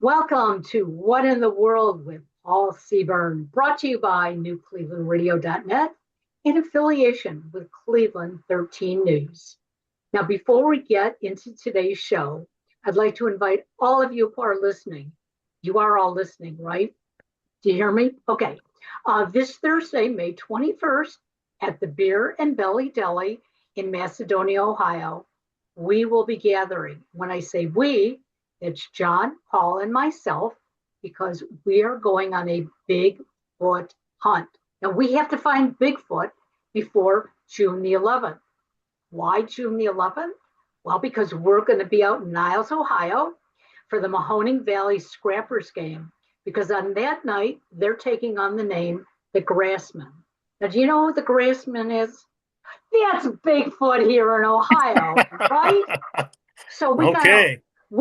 Welcome to What in the World with Paul Seaburn, brought to you by newclevelandradio.net in affiliation with Cleveland 13 News. Now, before we get into today's show, I'd like to invite all of you who are listening. You are all listening, right? Do you hear me? Okay. This Thursday, May 21st, at the Beer and Belly Deli in Macedonia, Ohio, we will be gathering. When I say we, it's John, Paul, and myself, because we are going on a Bigfoot hunt. Now, we have to find Bigfoot before June the 11th. Why June the 11th? Well, because we're going to be out in Niles, Ohio for the Mahoning Valley Scrappers game, because on that night, they're taking on the name the Grassmen. Now, do you know who the Grassman is? That's Bigfoot here in Ohio, right? So we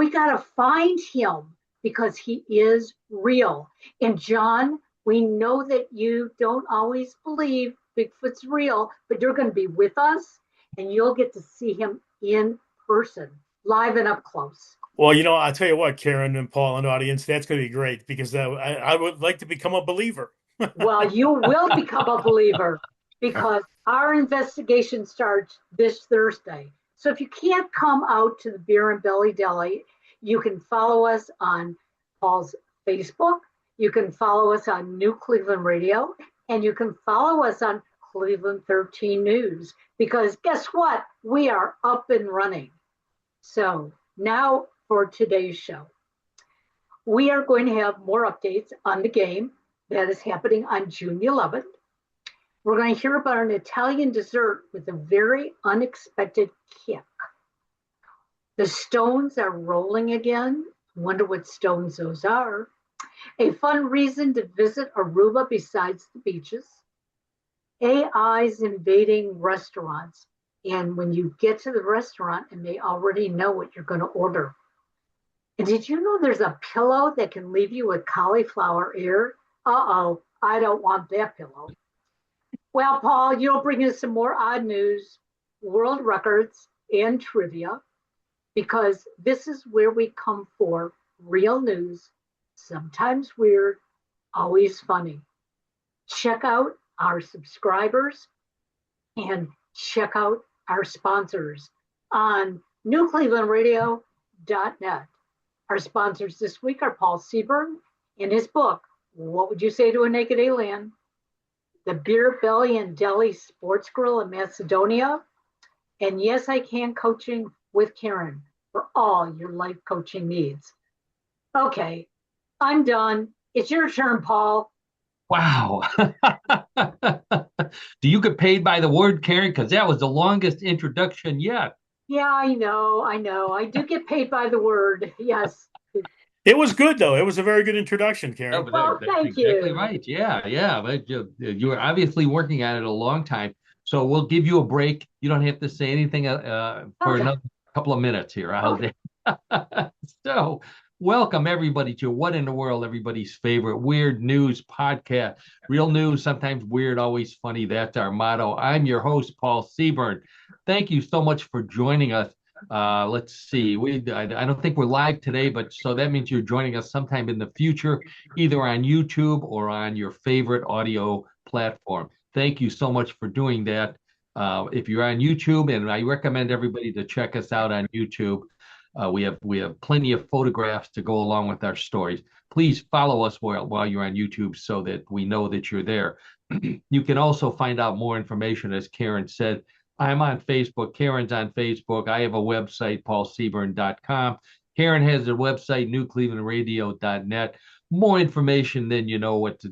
got to find him because he is real. And John, we know that you don't always believe Bigfoot's real, but you're going to be with us and you'll get to see him in person, live and up close. Well, I'll tell you what, Karen and Paul and audience, that's going to be great because I would like to become a believer. Well, you will become a believer because our investigation starts this Thursday. So if you can't come out to the Beer and Belly Deli, you can follow us on Paul's Facebook. You can follow us on New Cleveland Radio, and you can follow us on Cleveland 13 News, because guess what? We are up and running. So now for today's show. We are going to have more updates on the game that is happening on June the 11th. We're going to hear about an Italian dessert with a very unexpected kick. The stones are rolling again. Wonder what stones those are. A fun reason to visit Aruba besides the beaches. AI's invading restaurants. And when you get to the restaurant, and they already know what you're going to order. And did you know there's a pillow that can leave you with cauliflower ear? Uh-oh, I don't want that pillow. Well, Paul, you'll bring us some more odd news, world records, and trivia, because this is where we come for real news, sometimes weird, always funny. Check out our subscribers and check out our sponsors on newclevelandradio.net. Our sponsors this week are Paul Seaburn in his book, What Would You Say to a Naked Alien? The Beer Belly and Deli Sports Grill in Macedonia, and Yes I Can Coaching with Karen for all your life coaching needs. Okay, I'm done. It's your turn, Paul. Wow. Do you get paid by the word, Karen? Because that was the longest introduction yet. Yeah, I know. I do get paid by the word. Yes. It was good, though. It was a very good introduction, Karen. Well, thank exactly you. Right. Yeah. But you were obviously working at it a long time. So we'll give you a break. You don't have to say anything for another couple of minutes here. Okay. So welcome, everybody, to What in the World, everybody's favorite weird news podcast. Real news, sometimes weird, always funny. That's our motto. I'm your host, Paul Seaburn. Thank you so much for joining us. Let's see. I don't think we're live today, but so that means you're joining us sometime in the future, either on YouTube or on your favorite audio platform. Thank you so much for doing that. If you're on YouTube, and I recommend everybody to check us out on YouTube. We have plenty of photographs to go along with our stories. Please follow us while you're on YouTube so that we know that you're there. You can also find out more information, as Karen said. I'm on Facebook. Karen's on Facebook. I have a website, paulseaburn.com. Karen has a website, newclevelandradio.net. More information than you'll know what to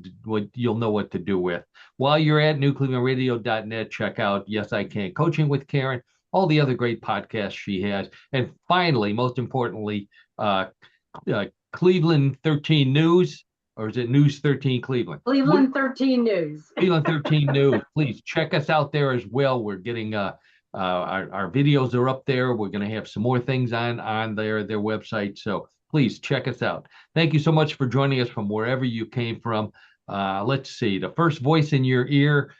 do with. While you're at newclevelandradio.net, check out Yes I Can Coaching with Karen, all the other great podcasts she has. And finally, most importantly, Cleveland 13 News, or is it News 13 Cleveland? Cleveland 13 News. Cleveland 13 News. Please check us out there as well. We're getting our videos are up there. We're going to have some more things on their website. So please check us out. Thank you so much for joining us from wherever you came from. Let's see. The first voice in your ear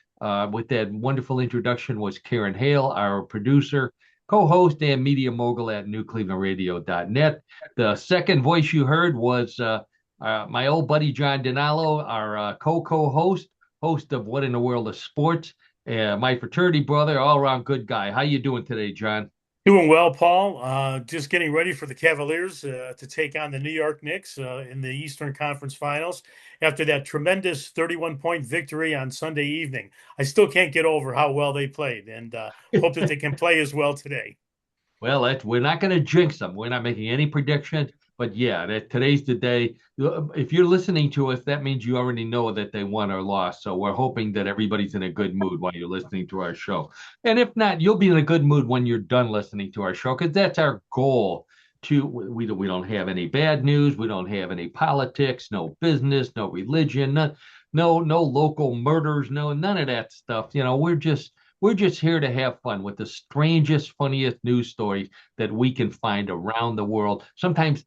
with that wonderful introduction was Karen Hale, our producer. co-host and media mogul at newclevelandradio.net. The second voice you heard was my old buddy John Dinalo, our co-host, host of What in the World of Sports, my fraternity brother, all-around good guy. How you doing today, John? Doing well, Paul. Just getting ready for the Cavaliers to take on the New York Knicks in the Eastern Conference Finals after that tremendous 31-point victory on Sunday evening. I still can't get over how well they played, and hope that they can play as well today. Well, we're not going to jinx them. We're not making any predictions, but yeah, today's the day. If you're listening to us, that means you already know that they won or lost. So we're hoping that everybody's in a good mood while you're listening to our show. And if not, you'll be in a good mood when you're done listening to our show, because that's our goal. We don't have any bad news. We don't have any politics, no business, no religion, no local murders, none of that stuff. We're just here to have fun with the strangest, funniest news stories that we can find around the world, sometimes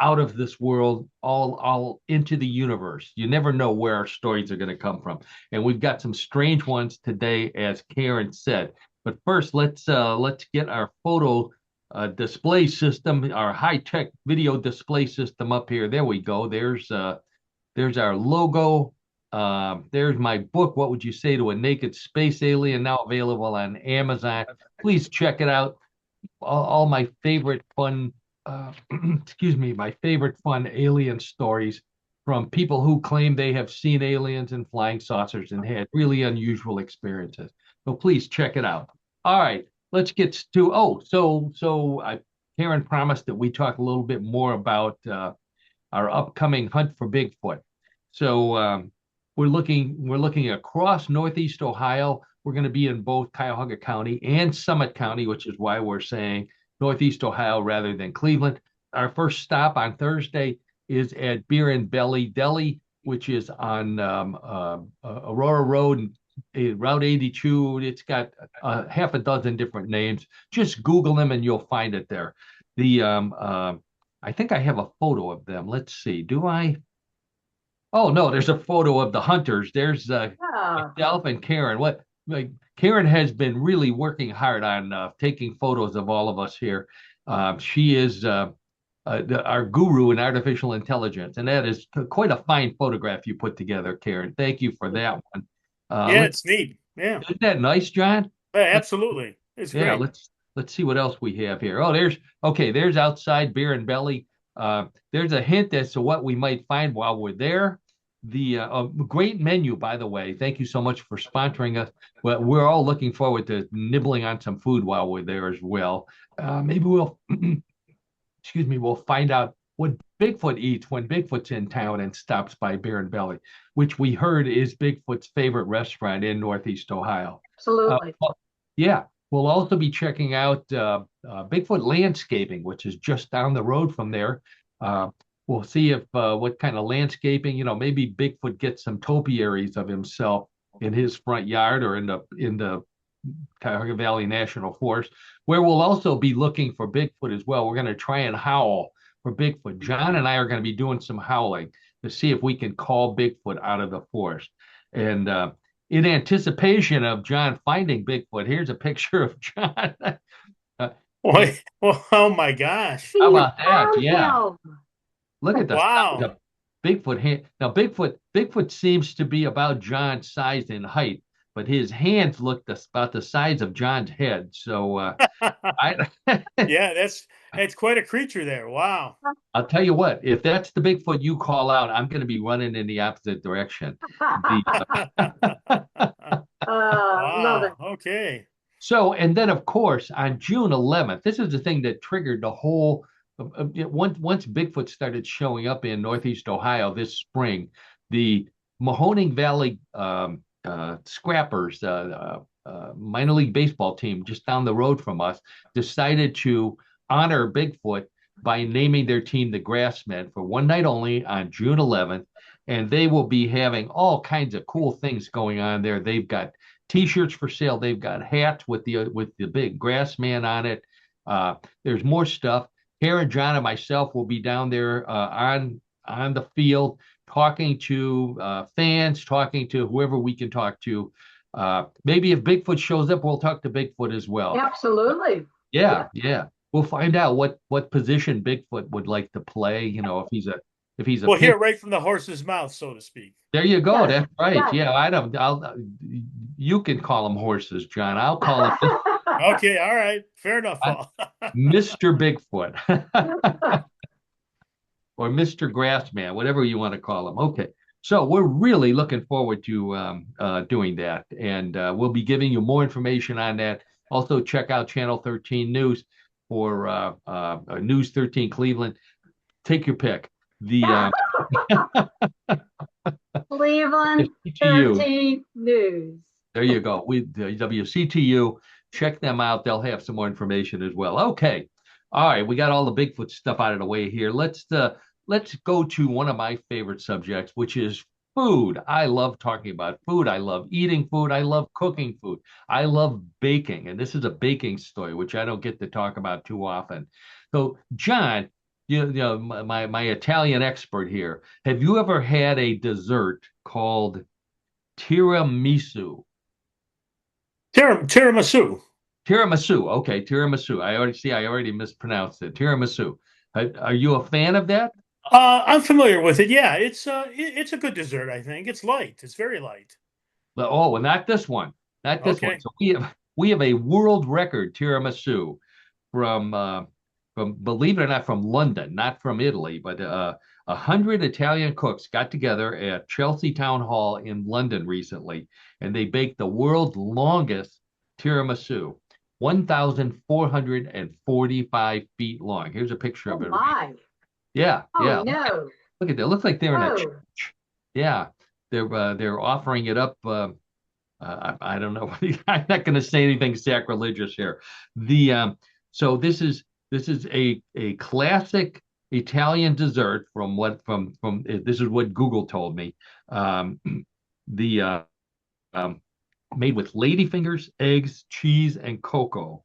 out of this world, all into the universe. You never know where our stories are going to come from. And we've got some strange ones today, as Karen said. But first, let's get our photo display system, our high-tech video display system up here. There we go. There's our logo. There's my book, What Would You Say to a Naked Space Alien, now available on Amazon. Please check it out. All my favorite fun, my favorite fun alien stories from people who claim they have seen aliens and flying saucers and had really unusual experiences. So please check it out. All right, let's get to, Karen promised that we talk a little bit more about our upcoming hunt for Bigfoot. So, we're looking across Northeast Ohio. We're going to be in both Cuyahoga County and Summit County, which is why we're saying Northeast Ohio rather than Cleveland. Our first stop on Thursday is at Beer Belly Deli, which is on Aurora Road, Route 82. It's got half a dozen different names. Just Google them and you'll find it there. I think I have a photo of them. Let's see. Do I? Oh no, there's a photo of the hunters. There's myself and Karen. Karen has been really working hard on taking photos of all of us here. She is our guru in artificial intelligence, and that is quite a fine photograph you put together, Karen. Thank you for that one. Yeah, it's neat. Yeah, isn't that nice, John? Yeah, absolutely. It's great. Yeah, let's see what else we have here. Oh, there's outside Beer and Belly. There's a hint as to what we might find while we're there. The great menu, by the way. Thank you so much for sponsoring us. Well, we're all looking forward to nibbling on some food while we're there as well. Maybe we'll, we'll find out what Bigfoot eats when Bigfoot's in town and stops by Beer and Belly, which we heard is Bigfoot's favorite restaurant in Northeast Ohio. Absolutely. Yeah. We'll also be checking out Bigfoot Landscaping, which is just down the road from there. We'll see if what kind of landscaping, maybe Bigfoot gets some topiaries of himself in his front yard or in the Cuyahoga Valley National Forest, where we'll also be looking for Bigfoot as well. We're going to try and howl for Bigfoot. John and I are going to be doing some howling to see if we can call Bigfoot out of the forest. And in anticipation of John finding Bigfoot, here's a picture of John. Oh my gosh. How about that? Yeah. Look at the wow. size of Bigfoot hand. Now, Bigfoot seems to be about John's size and height, but his hands look about the size of John's head. So, yeah, that's quite a creature there. Wow. I'll tell you what, if that's the Bigfoot you call out, I'm going to be running in the opposite direction. Love it. Okay. So, and then of course, on June 11th, this is the thing that triggered the whole. Once Bigfoot started showing up in Northeast Ohio this spring, the Mahoning Valley Scrappers, minor league baseball team just down the road from us, decided to honor Bigfoot by naming their team the Grassmen for one night only on June 11th. And they will be having all kinds of cool things going on there. They've got T-shirts for sale. They've got hats with the big Grassman on it. There's more stuff. Karen, John, and myself will be down there on the field, talking to fans, talking to whoever we can talk to. Maybe if Bigfoot shows up, we'll talk to Bigfoot as well. Absolutely. Yeah, yeah. We'll find out what position Bigfoot would like to play. If he's a We'll pit. hear right from the horse's mouth, so to speak. There you go. Yes, That's right. yes. Yeah, I don't. You can call them horses, John. I'll call him Okay, all right. Fair enough, Paul. Mr. Bigfoot or Mr. Grassman, whatever you want to call him. Okay. So we're really looking forward to doing that, and we'll be giving you more information on that. Also, check out Channel 13 News for News 13 Cleveland. Take your pick. The Cleveland CTU. 13 News. There you go. The WCTU. Check them out. They'll have some more information as well. Okay. All right. We got all the Bigfoot stuff out of the way here. Let's go to one of my favorite subjects, which is food. I love talking about food. I love eating food. I love cooking food. I love baking. And this is a baking story, which I don't get to talk about too often. So, John, my Italian expert here, have you ever had a dessert called tiramisu? Tiramisu. Tiramisu. Okay, tiramisu. I already mispronounced it. Tiramisu. Are you a fan of that? I'm familiar with it. Yeah, it's a good dessert, I think. It's light. It's very light. Oh, well, not this one. Not this one. Okay. So we have a world record tiramisu from believe it or not from London, not from Italy, but 100 Italian cooks got together at Chelsea Town Hall in London recently, and they baked the world's longest tiramisu, 1,445 feet long. Here's a picture Oh of it. my. Yeah, Oh yeah. no. Look at that. It looks like they're in a Oh. church. Yeah, they're offering it up. I don't know. I'm not going to say anything sacrilegious here. The so this is a classic Italian dessert from this is what Google told me. The Made with ladyfingers, eggs, cheese, and cocoa.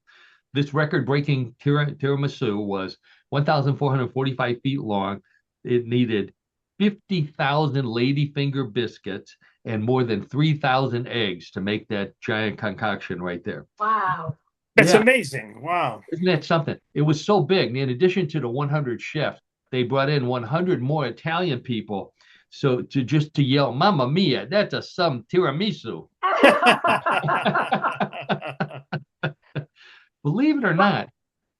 This record-breaking tiramisu was 1,445 feet long. It needed 50,000 ladyfinger biscuits and more than 3,000 eggs to make that giant concoction right there. Wow. That's Yeah, amazing. Wow. isn't that something? It was so big. In addition to the 100 chefs, they brought in 100 more Italian people. So to yell, "Mamma mia, that's some tiramisu." Believe it or not,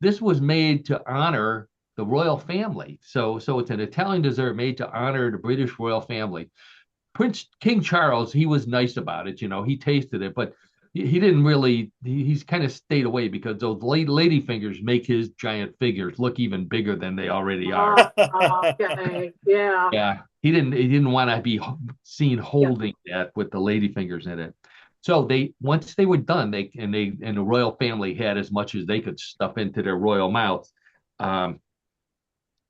this was made to honor the royal family. So it's an Italian dessert made to honor the British royal family. Prince King Charles, he was nice about it. He tasted it, but he didn't really. He's kind of stayed away because those lady fingers make his giant figures look even bigger than they already are. Okay. Yeah. Yeah, he didn't want to be seen Yeah. holding that with the lady fingers in it. So once they were done, and the royal family had as much as they could stuff into their royal mouths. Um,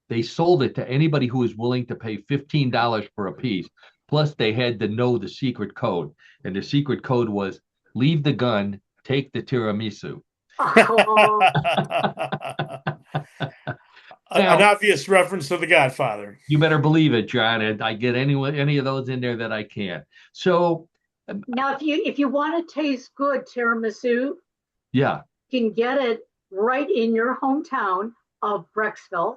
they sold it to anybody who was willing to pay $15 for a piece. Plus, they had to know the secret code, and the secret code was leave the gun, take the tiramisu. Oh, An Now, obvious reference to The Godfather. you better believe it, John. And I get any of those in there that I can. So, now if you want to taste good tiramisu, yeah, you can get it right in your hometown of Brecksville.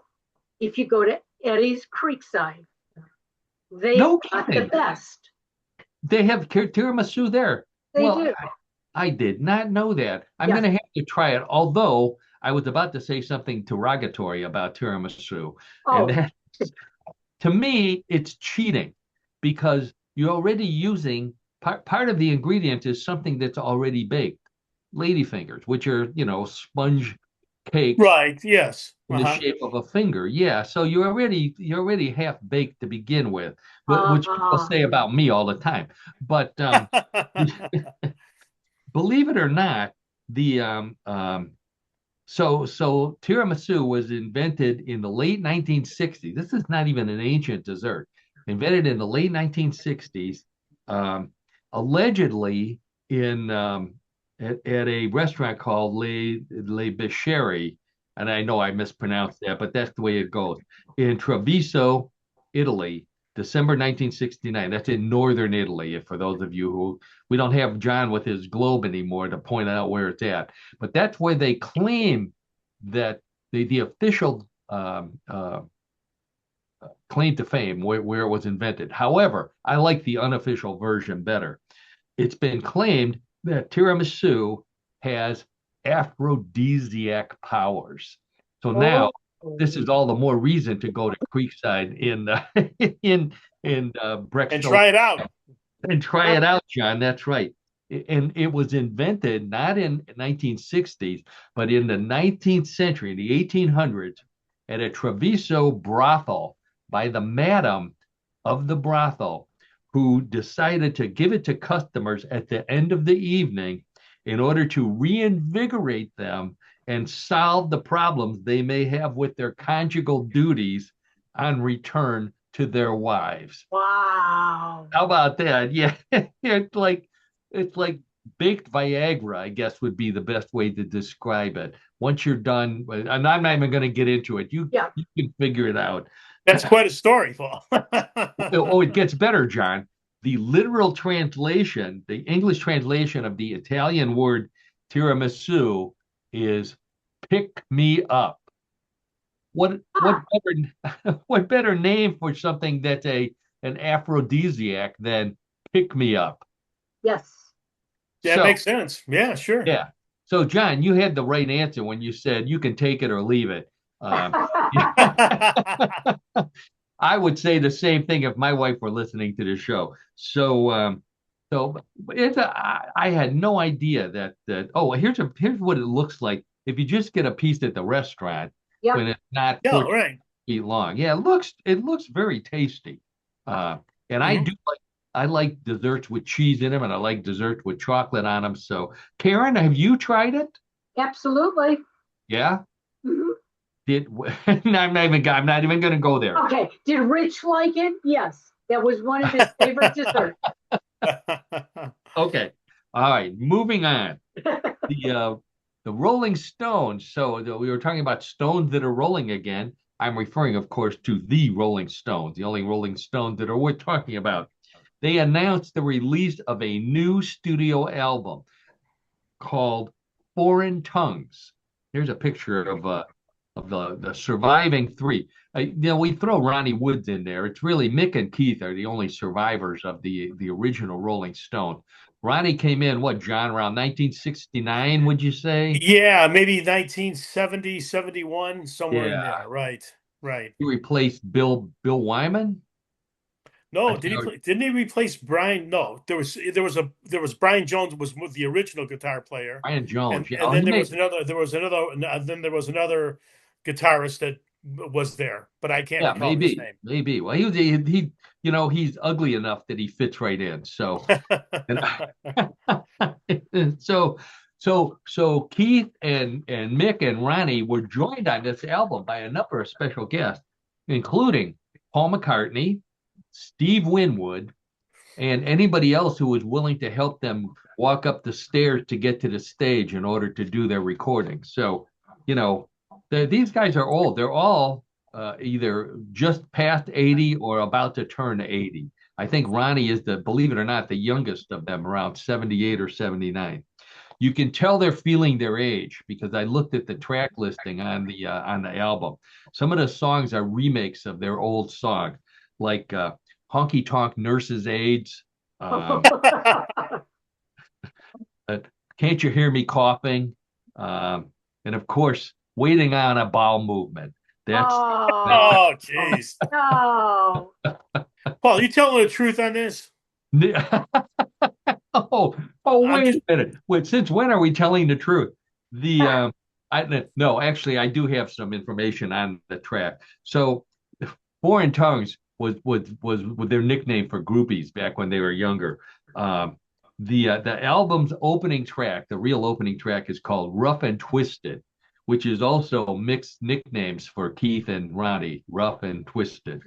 If you go to Eddie's Creekside, they no got the kidding. best. They have tiramisu there. They Well, do. I did not know that. I'm Yes. going to have to try it. Although I was about to say something derogatory about tiramisu, Oh, and that, to me, it's cheating because you're already using part of the ingredient is something that's already baked, ladyfingers, which are sponge cakes Right. Yes. in the shape of a finger. Yeah, so you're already half baked to begin with, which people say about me all the time. But believe it or not, the so tiramisu was invented in the late 1960s. This is not even an ancient dessert. Invented in the late 1960s, allegedly at a restaurant called Le Bicheri, and I know I mispronounced that, but that's the way it goes. In Treviso, Italy, December 1969. That's in northern Italy. For those of you who, we don't have John with his globe anymore to point out where it's at, but that's where they claim that the official claim to fame where it was invented. However, I like the unofficial version better. It's been claimed that tiramisu has aphrodisiac powers. So now this is all the more reason to go to Creekside in Brexton And try it out. and try it out, John. That's right. And it was invented not in 1960s, but in the 19th century, in the 1800s, at a Treviso brothel by the madam of the brothel, who decided to give it to customers at the end of the evening in order to reinvigorate them and solve the problems they may have with their conjugal duties on return to their wives. Wow. How about that? Yeah, it's like baked Viagra, I guess would be the best way to describe it. Once you're done, and I'm not even going to get into it. You can figure it out. That's quite a story, Paul. Oh, it gets better, John. The literal translation, the English translation of the Italian word tiramisu is "pick me up." What better name for something that's an aphrodisiac than "pick me up"? Yes. Yeah, it makes sense. Yeah, sure. Yeah. So, John, you had the right answer when you said you can take it or leave it. I would say the same thing if my wife were listening to the show. So I had no idea that. Oh, here's what it looks like if you just get a piece at the restaurant when it's not 14 feet long. Yeah, it looks very tasty. And I like desserts with cheese in them, and I like desserts with chocolate on them. So, Karen, have you tried it? Absolutely. Yeah. I'm not even going to go there. Okay. Did Rich like it? Yes. That was one of his favorite desserts. Okay. All right. Moving on. The Rolling Stones. So we were talking about stones that are rolling again. I'm referring, of course, to the Rolling Stones, the only Rolling Stones that are worth talking about. They announced the release of a new studio album called Foreign Tongues. Here's a picture of the surviving three. We throw Ronnie Woods in there. It's really Mick and Keith are the only survivors of the original Rolling Stone. Ronnie came in, what, John, around 1969, would you say? Yeah, maybe 1970, 71, somewhere in there. Right. He replaced Bill Wyman? No, didn't he replace Brian? No, there was Brian Jones was the original guitar player. Brian Jones, and then there was another guitarist that was there, but I can't recall his name. Maybe. Well, he's ugly enough that he fits right in. So, so Keith and Mick and Ronnie were joined on this album by a number of special guests, including Paul McCartney, Steve Winwood, and anybody else who was willing to help them walk up the stairs to get to the stage in order to do their recording. So, these guys are old. They're all either just past 80 or about to turn 80. I think Ronnie is believe it or not, the youngest of them, around 78 or 79. You can tell they're feeling their age because I looked at the track listing on the album. Some of the songs are remakes of their old songs, like Honky Tonk Nurse's Aids. Can't You Hear Me Coughing? And of course, Waiting on a Bowel Movement. Oh, jeez. No. Paul, you telling the truth on this? Wait a minute. Wait, since when are we telling the truth? No, actually, I do have some information on the track. So, Foreign Tongues was their nickname for groupies back when they were younger. The album's opening track, the real opening track, is called Rough and Twisted, which is also mixed nicknames for Keith and Ronnie, Rough and Twisted.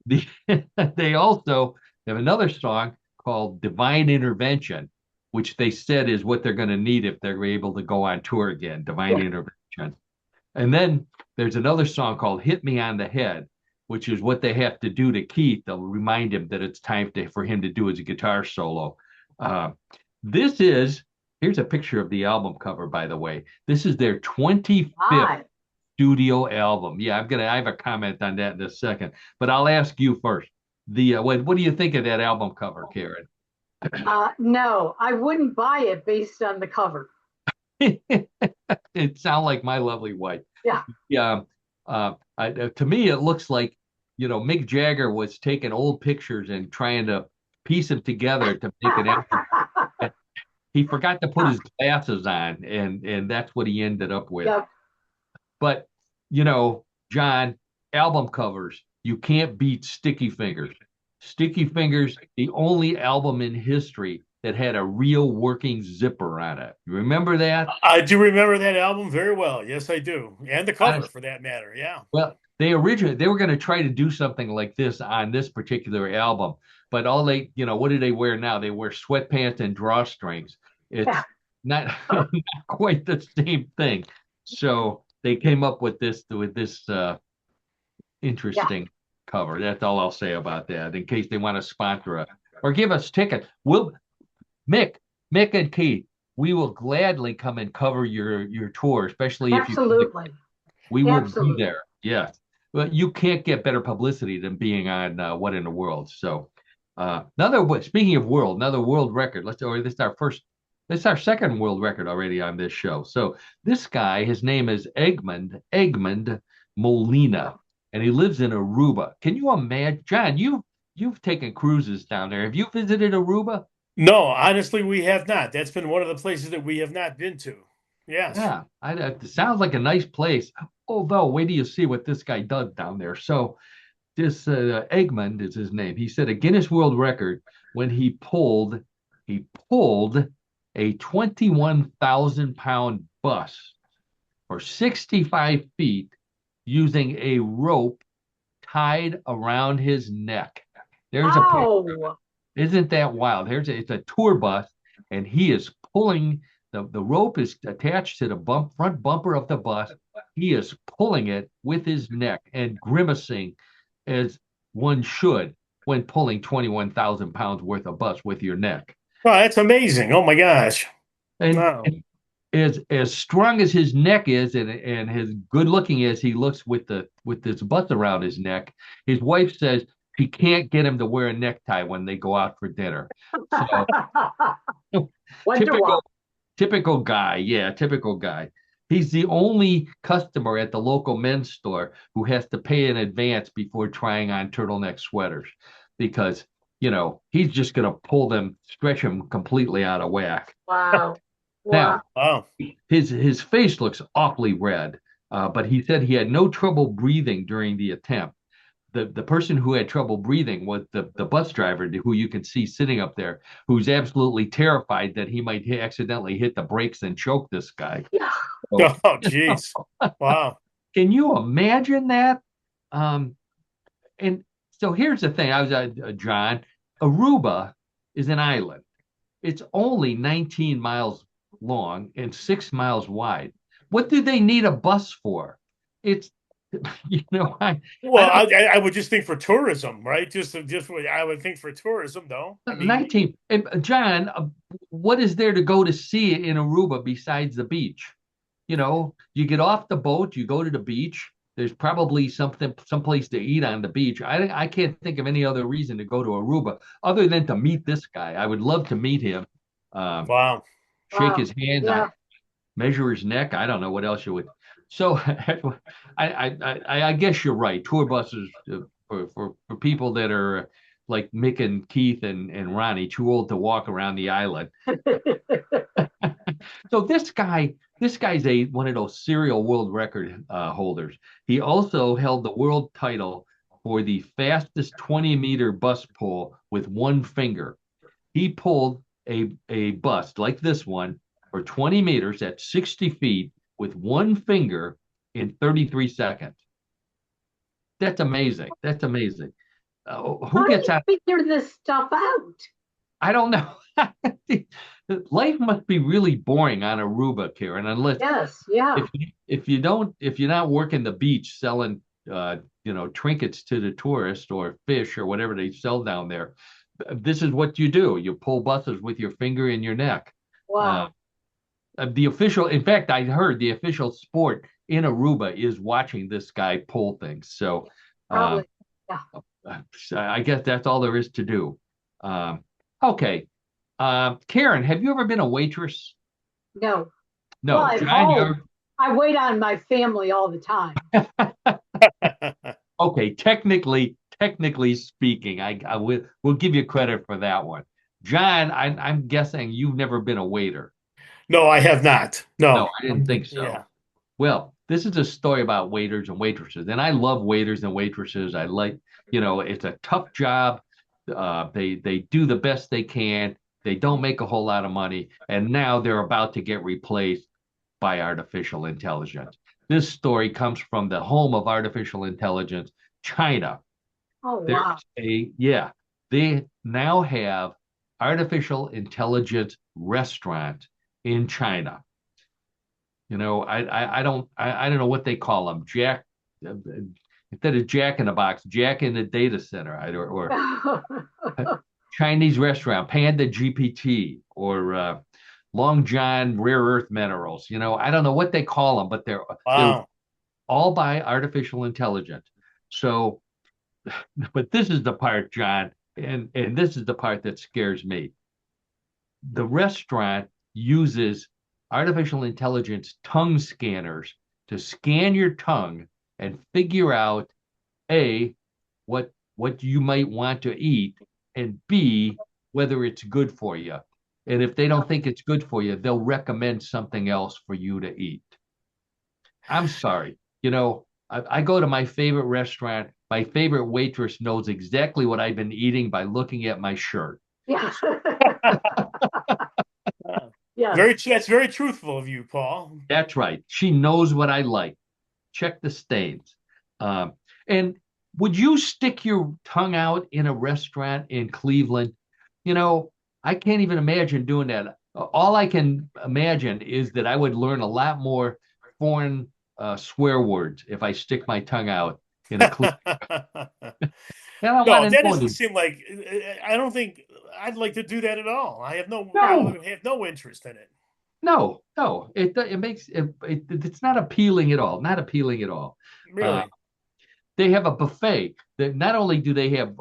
They also have another song called Divine Intervention, which they said is what they're going to need if they're able to go on tour again, Divine Intervention. And then there's another song called Hit Me on the Head. which is what they have to do to Keith. They'll remind him that it's time for him to do his guitar solo. Here's a picture of the album cover, by the way. This is their 25th studio album. Yeah, I have a comment on that in a second, but I'll ask you first. What do you think of that album cover, Karen? No, I wouldn't buy it based on the cover. It sounds like my lovely wife. Yeah. Yeah. To me, it looks like, Mick Jagger was taking old pictures and trying to piece them together to make an album. He forgot to put his glasses on, and that's what he ended up with. Yep. But, John, album covers, you can't beat Sticky Fingers. Sticky Fingers, the only album in history that had a real working zipper on it. You remember that? I do remember that album very well. Yes, I do. And the cover, for that matter. Yeah. Well, they were going to try to do something like this on this particular album, but what do they wear now? They wear sweatpants and drawstrings. It's not quite the same thing. So they came up with this interesting cover. That's all I'll say about that. In case they want to sponsor us or give us tickets, Mick and Keith, we will gladly come and cover your tour, especially if we will be there. Yes. But you can't get better publicity than being on What in the World. So speaking of world, another world record. This is our second world record already on this show. So this guy, his name is Egmond Molina, and he lives in Aruba. Can you imagine, John, you've taken cruises down there. Have you visited Aruba? No, honestly, we have not. That's been one of the places that we have not been to. Yes. Yeah, it sounds like a nice place. Although, wait till you see what this guy does down there. So this Egmond is his name. He set a Guinness World Record when he pulled a 21,000-pound bus for 65 feet using a rope tied around his neck. There's a picture. Isn't that wild? It's a tour bus, and he is pulling the rope is attached to the front bumper of the bus. He is pulling it with his neck and grimacing as one should when pulling 21,000 pounds worth of bus with your neck. Oh, that's amazing. Oh my gosh. And, wow. And as strong as his neck is and as good looking as he looks with this bus around his neck, his wife says she can't get him to wear a necktie when they go out for dinner. So, typical guy. Yeah, typical guy. He's the only customer at the local men's store who has to pay in advance before trying on turtleneck sweaters because, he's just going to stretch him completely out of whack. Wow. Now, his face looks awfully red, but he said he had no trouble breathing during the attempt. The person who had trouble breathing was the bus driver, who you can see sitting up there, who's absolutely terrified that he might accidentally hit the brakes and choke this guy. Yeah. So, oh, jeez. Wow. Can you imagine that? And so here's the thing. John, Aruba is an island. It's only 19 miles long and 6 miles wide. What do they need a bus for? It's I would just think for tourism, right? I would think for tourism, though. 19. John, what is there to go to see in Aruba besides the beach? You get off the boat, you go to the beach. There's probably someplace to eat on the beach. I can't think of any other reason to go to Aruba other than to meet this guy. I would love to meet him. Wow. Shake his hand, measure his neck. I don't know what else you would. So I guess you're right. Tour buses for people that are like Mick and Keith and Ronnie, too old to walk around the island. So this guy's one of those serial world record holders. He also held the world title for the fastest 20-meter bus pull with one finger. He pulled a bus like this one for 20 meters at 60 feet with one finger in 33 seconds. That's amazing. Who gets out? Figure this stuff out? I don't know. Life must be really boring on Aruba, Karen, unless yes, yeah. If you're not working the beach selling trinkets to the tourists or fish or whatever they sell down there. This is what you do. You pull buses with your finger in your neck. Wow. In fact, I heard the official sport in Aruba is watching this guy pull things. So Probably. Yeah. I guess that's all there is to do. Okay. Karen, have you ever been a waitress? No. No. Well, at John, home, I wait on my family all the time. Okay, technically speaking, we'll give you credit for that one. John, I'm guessing you've never been a waiter. No, I have not. No, No. I didn't think so. Yeah. Well, this is a story about waiters and waitresses, and I love waiters and waitresses. I like, it's a tough job. They do the best they can. They don't make a whole lot of money, and now they're about to get replaced by artificial intelligence. This story comes from the home of artificial intelligence, China. Oh, wow. They now have artificial intelligence restaurants in China. I don't know what they call them. Jack, instead of Jack in the Box, Jack in the data center, or Chinese restaurant, Panda GPT, or Long John rare earth minerals. I don't know what they call them, but they're all by artificial intelligence. So, but this is the part, John, and this is the part that scares me. The restaurant uses artificial intelligence tongue scanners to scan your tongue and figure out A, what you might want to eat, and B, whether it's good for you. And if they don't think it's good for you, they'll recommend something else for you to eat. I'm sorry. I go to my favorite restaurant. My favorite waitress knows exactly what I've been eating by looking at my shirt. Yeah. Yeah. That's very truthful of you, Paul. That's right. She knows what I like. Check the stains. And would you stick your tongue out in a restaurant in Cleveland? I can't even imagine doing that. All I can imagine is that I would learn a lot more foreign swear words if I stick my tongue out in a Cleveland. No, that doesn't seem like. I don't think I'd like to do that at all. I have no interest in it. No, it makes it's not appealing at all. Not appealing at all. Really. They have a buffet that not only do they have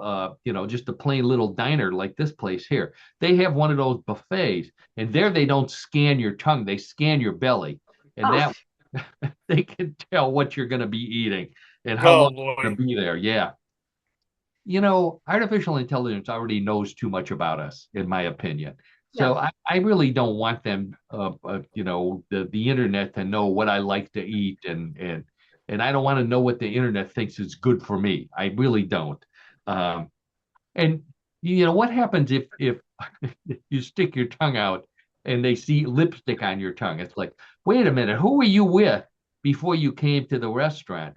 just a plain little diner like this place here, they have one of those buffets, and there they don't scan your tongue, they scan your belly, and that they can tell what you're going to be eating and how long you're going to be there. Yeah. Artificial intelligence already knows too much about us, in my opinion. So I really don't want them, the internet to know what I like to eat, and I don't want to know what the internet thinks is good for me. I really don't. And what happens if you stick your tongue out and they see lipstick on your tongue? It's like, wait a minute, who were you with before you came to the restaurant?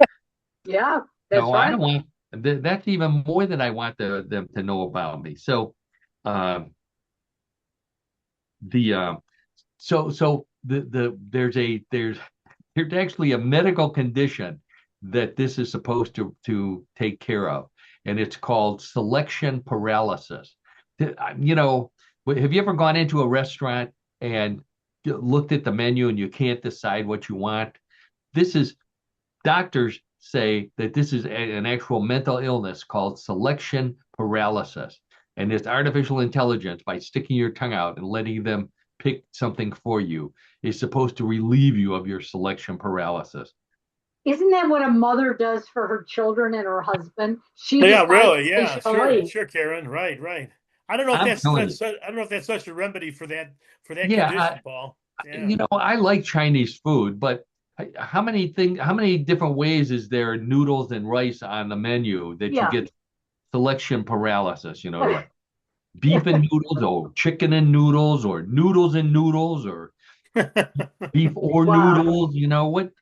Yeah, that's right. I don't want. That's even more than I want them to know about me. So, there's actually a medical condition that this is supposed to take care of, and it's called selection paralysis. Have you ever gone into a restaurant and looked at the menu and you can't decide what you want? Doctors say that this is an actual mental illness called selection paralysis, and it's artificial intelligence, by sticking your tongue out and letting them pick something for you, is supposed to relieve you of your selection paralysis. Isn't that what a mother does for her children and her husband? Really, yeah, sure, Karen, right. I don't know if that's such a remedy for that condition, Paul. Yeah. I like Chinese food, but how many different ways is there noodles and rice on the menu that you get selection paralysis? Like beef and noodles, or chicken and noodles, or noodles and noodles, or beef or noodles.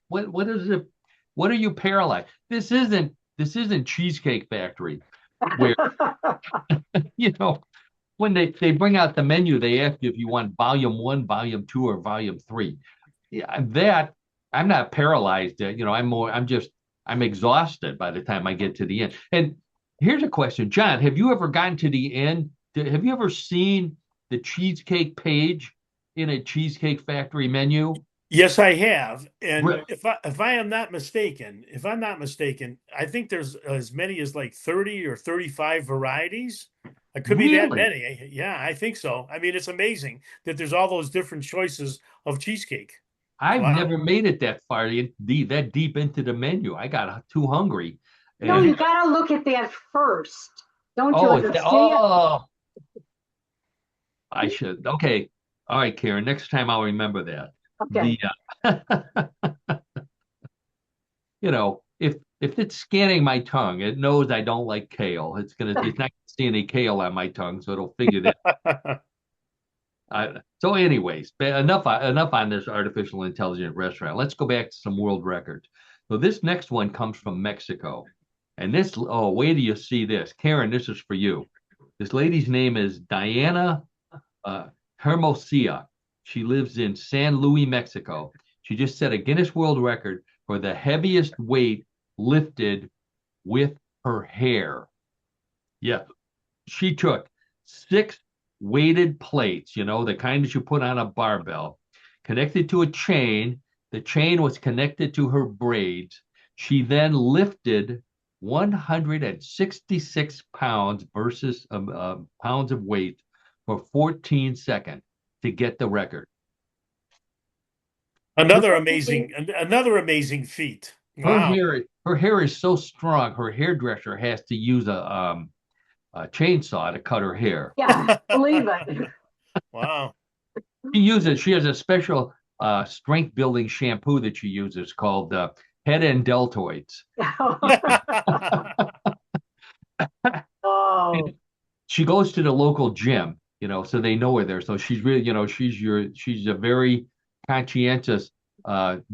What is it? What are you paralyzed? This isn't Cheesecake Factory, where when they bring out the menu, they ask you if you want volume 1, volume 2, or volume 3. Yeah, that I'm not paralyzed. I'm I'm exhausted by the time I get to the end. And here's a question, John, have you ever gotten to the end? Have you ever seen the cheesecake page in a Cheesecake Factory menu? Yes, I have. And Re- if I am not mistaken, if I'm not mistaken, I think there's as many as like 30 or 35 varieties. It could be that Really? many. Yeah, I think so. I mean, it's amazing that there's all those different choices of cheesecake. I've Wow. never made it that far, that deep into the menu. I got too hungry. No, And you got to look at that first. Don't you oh, understand? I should. Okay. All right, Karen. Next time I'll remember that. Okay. The if it's scanning my tongue, it knows I don't like kale. It's not gonna see any kale on my tongue, so it'll figure that. So, anyways, enough on this artificial intelligent restaurant. Let's go back to some world records. So this next one comes from Mexico, and wait till you see this, Karen. This is for you. This lady's name is Diana Hermosillo. She lives in San Luis, Mexico. She just set a Guinness World Record for the heaviest weight lifted with her hair. Yeah, she took 6 weighted plates, the kind that you put on a barbell, connected to a chain. The chain was connected to her braids. She then lifted 166 pounds versus pounds of weight for 14 seconds to get the record. Another amazing feat. Wow. Her hair is so strong. Her hairdresser has to use a chainsaw to cut her hair. Yeah, believe it. Wow. She has a special strength building shampoo that she uses called Head and Deltoids. Oh. She goes to the local gym, so they know her there. So she's really, she's a very conscientious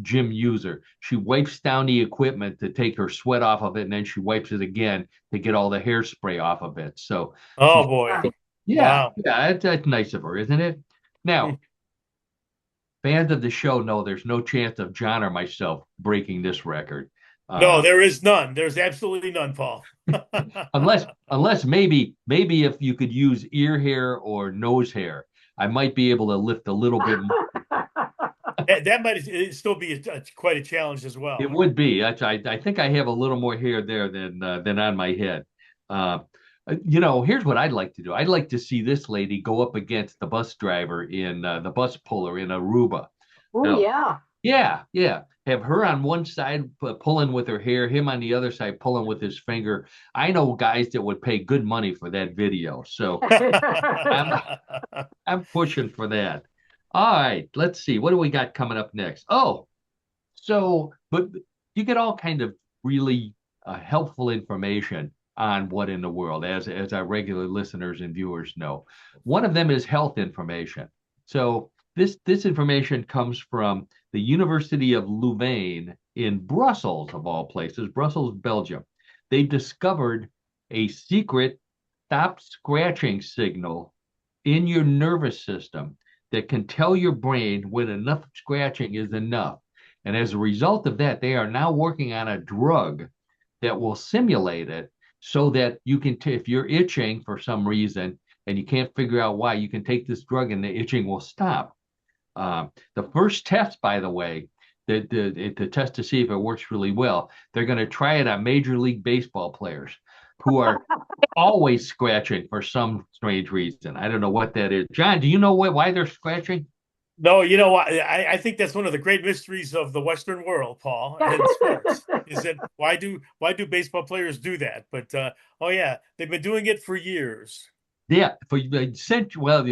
gym user. She wipes down the equipment to take her sweat off of it, and then she wipes it again to get all the hairspray off of it. So, oh boy. Yeah, Wow. yeah, that's nice of her, isn't it? Now, fans of the show know there's no chance of John or myself breaking this record. No, there is none. There's absolutely none, Paul. unless maybe if you could use ear hair or nose hair, I might be able to lift a little bit more. That might still be quite a challenge as well. It would be. I think I have a little more hair there than on my head. Here's what I'd like to do. I'd like to see this lady go up against the bus driver in the bus puller in Aruba. Oh, yeah. Yeah. Have her on one side pulling with her hair, him on the other side pulling with his finger. I know guys that would pay good money for that video. So I'm pushing for that. All right, let's see. What do we got coming up next? But you get all kind of really helpful information on what in the world, as our regular listeners and viewers know. One of them is health information. So this information comes from the University of Louvain in Brussels, of all places, Brussels, Belgium. They discovered a secret stop scratching signal in your nervous system that can tell your brain when enough scratching is enough. And as a result of that, they are now working on a drug that will simulate it so that you can, if you're itching for some reason and you can't figure out why, you can take this drug and the itching will stop. The first test, by the way, to test to see if it works really well, they're going to try it on Major League Baseball players who are always scratching for some strange reason. I don't know what that is. John, do you know why they're scratching? No, I think that's one of the great mysteries of the Western world, Paul, and sports. Is that why do baseball players do that? But oh yeah, they've been doing it for years. Yeah, for a century. Well,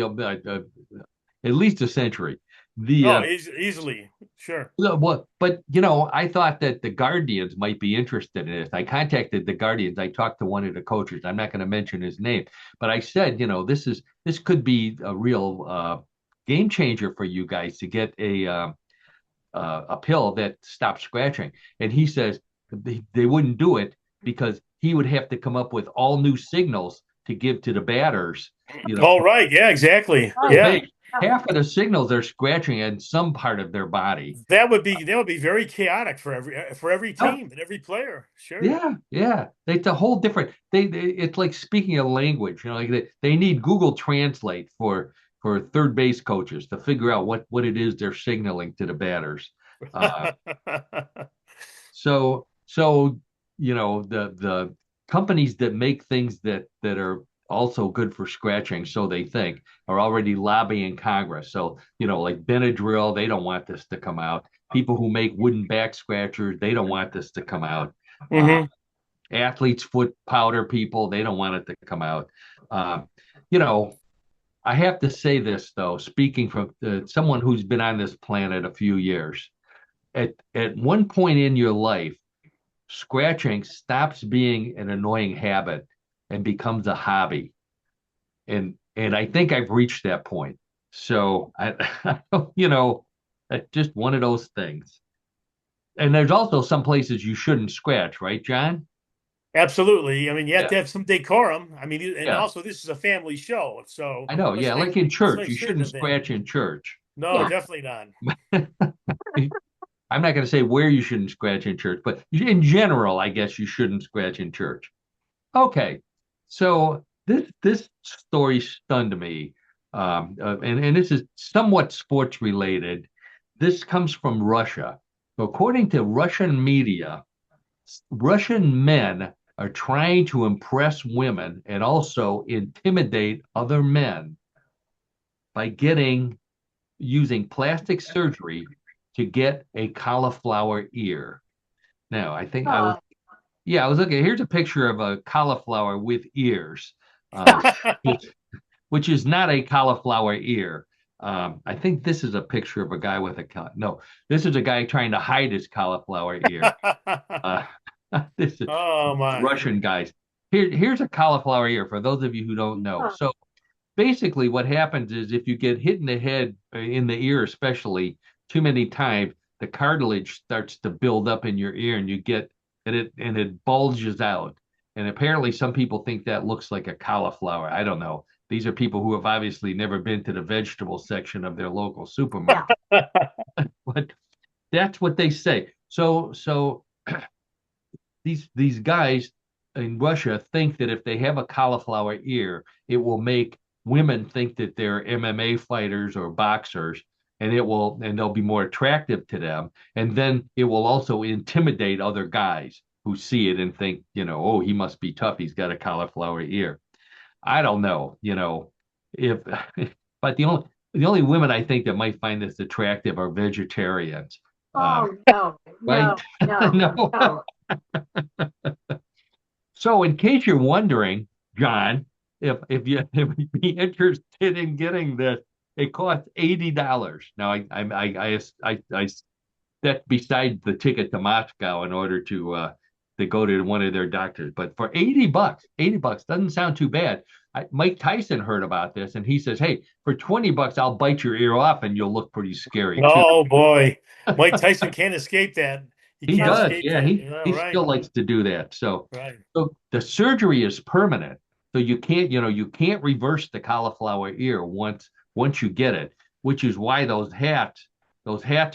at least a century. Easily, sure. But I thought that the Guardians might be interested in it. I contacted the Guardians. I talked to one of the coaches. I'm not going to mention his name, but I said, this could be a real game changer for you guys to get a pill that stops scratching. And he says they wouldn't do it because he would have to come up with all new signals to give to the batters. Oh, right. Yeah, exactly. Yeah. half of the signals are scratching in some part of their body. That would be very chaotic for every Oh, team and every player. Sure. yeah, yeah. It's a whole different. It's like speaking a language. Like they need Google Translate for third base coaches to figure out what it is they're signaling to the batters. Uh, so the companies that make things that are also good for scratching, so they think, are already lobbying Congress. So like Benadryl, they don't want this to come out. People who make wooden back scratchers, they don't want this to come out. Uh, Hmm. Athlete's foot powder people, they don't want it to come out. Uh, you know, I have to say this though, speaking from someone who's been on this planet a few years. At one point in your life, scratching stops being an annoying habit and becomes a hobby. And I think I've reached that point. So it's just one of those things. And there's also some places you shouldn't scratch, right, John? Absolutely. I mean, you have Yeah, to have some decorum. I mean, and yeah. also this is a family show, so I know. Yeah, like in let's church, make you certain shouldn't of that. scratch in church. No, Yeah. definitely not. I'm not going to say where you shouldn't scratch in church, but in general, I guess you shouldn't scratch in church. Okay, so this story stunned me, and this is somewhat sports related. This comes from Russia. According to Russian media, Russian men are trying to impress women and also intimidate other men by using plastic surgery to get a cauliflower ear. Now, I think I was Oh, Yeah, I was looking. Here's a picture of a cauliflower with ears, uh, which, which is not a cauliflower ear. I think this is a picture of a guy with no. This is a guy trying to hide his cauliflower ear. Uh, this is Oh my. Russian guys. Here's a cauliflower ear for those of you who don't know. oh, So basically, what happens is if you get hit in the head, in the ear especially, too many times, the cartilage starts to build up in your ear, and it bulges out. And apparently, some people think that looks like a cauliflower. I don't know. These are people who have obviously never been to the vegetable section of their local yeah. supermarket, but that's what they say. So these guys in Russia think that if they have a cauliflower ear, it will make women think that they're MMA fighters or boxers, and they'll be more attractive to them. And then it will also intimidate other guys who see it and think, oh, he must be tough. He's got a cauliflower ear. I don't know, if but the only women I think that might find this attractive are vegetarians. Oh, no, Right? no, no, No. no. So, in case you're wondering, John, if you if you'd be interested in getting this, it costs $80. Now, I that's besides the ticket to Moscow in order to go to one of their doctors. But for $80 doesn't sound too bad. Mike Tyson heard about this and he says, "Hey, for $20, I'll bite your ear off and you'll look pretty scary too." Oh boy. Mike Tyson can't escape that. He He can't No. does, escape yeah. that. He Right. still likes to do that. So, Right. so the surgery is permanent. So you can't reverse the cauliflower ear once you get it, which is why those hats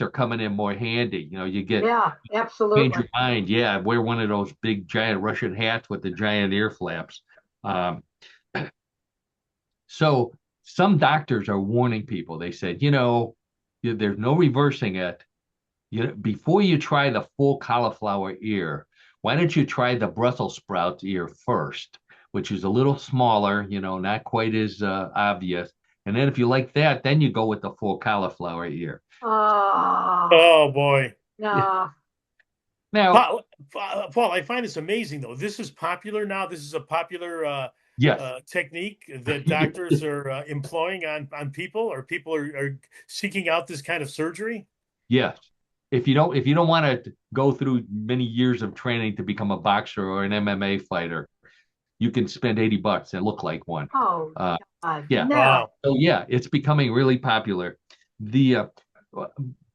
are coming in more handy. You Yeah, change absolutely. your mind. Yeah, wear one of those big giant Russian hats with the giant ear flaps. Um, so some doctors are warning people. They said, there's no reversing it. Before you try the full cauliflower ear, why don't you try the Brussels sprouts ear first, which is a little smaller, not quite as obvious. And then if you like that, then you go with the full cauliflower ear. Oh, Oh boy. no. Now, Paul, I find this amazing though. This is popular now. This is a popular yes, technique that doctors are employing on people, or people are seeking out this kind of surgery. yes. If you don't want to go through many years of training to become a boxer or an MMA fighter, you can spend $80 and look like one. Oh, Uh, God. yeah. No. Wow. So yeah, it's becoming really popular. The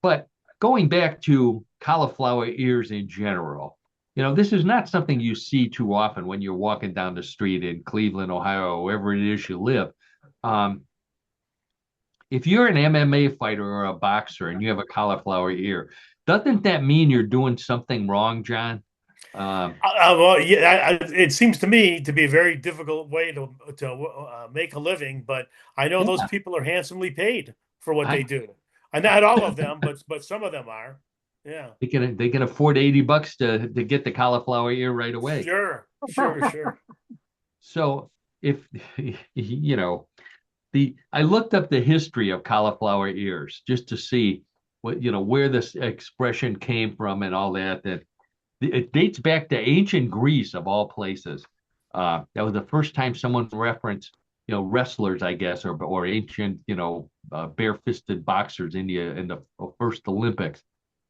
but going back to cauliflower ears in general, this is not something you see too often when you're walking down the street in Cleveland, Ohio, or wherever it is you live. Um, if you're an MMA fighter or a boxer and you have a cauliflower ear, doesn't that mean you're doing something wrong, John? Well, yeah, it seems to me to be a very difficult way to make a living, but I know those Yeah, people are handsomely paid for what I, they do. And not all of them, but some of them are. Yeah. they can afford $80 to get the cauliflower ear right away. Sure, sure, sure. So if I looked up the history of cauliflower ears just to see where this expression came from and all that. That it dates back to ancient Greece of all places. That was the first time someone referenced wrestlers, I guess, or ancient bare-fisted boxers in the first Olympics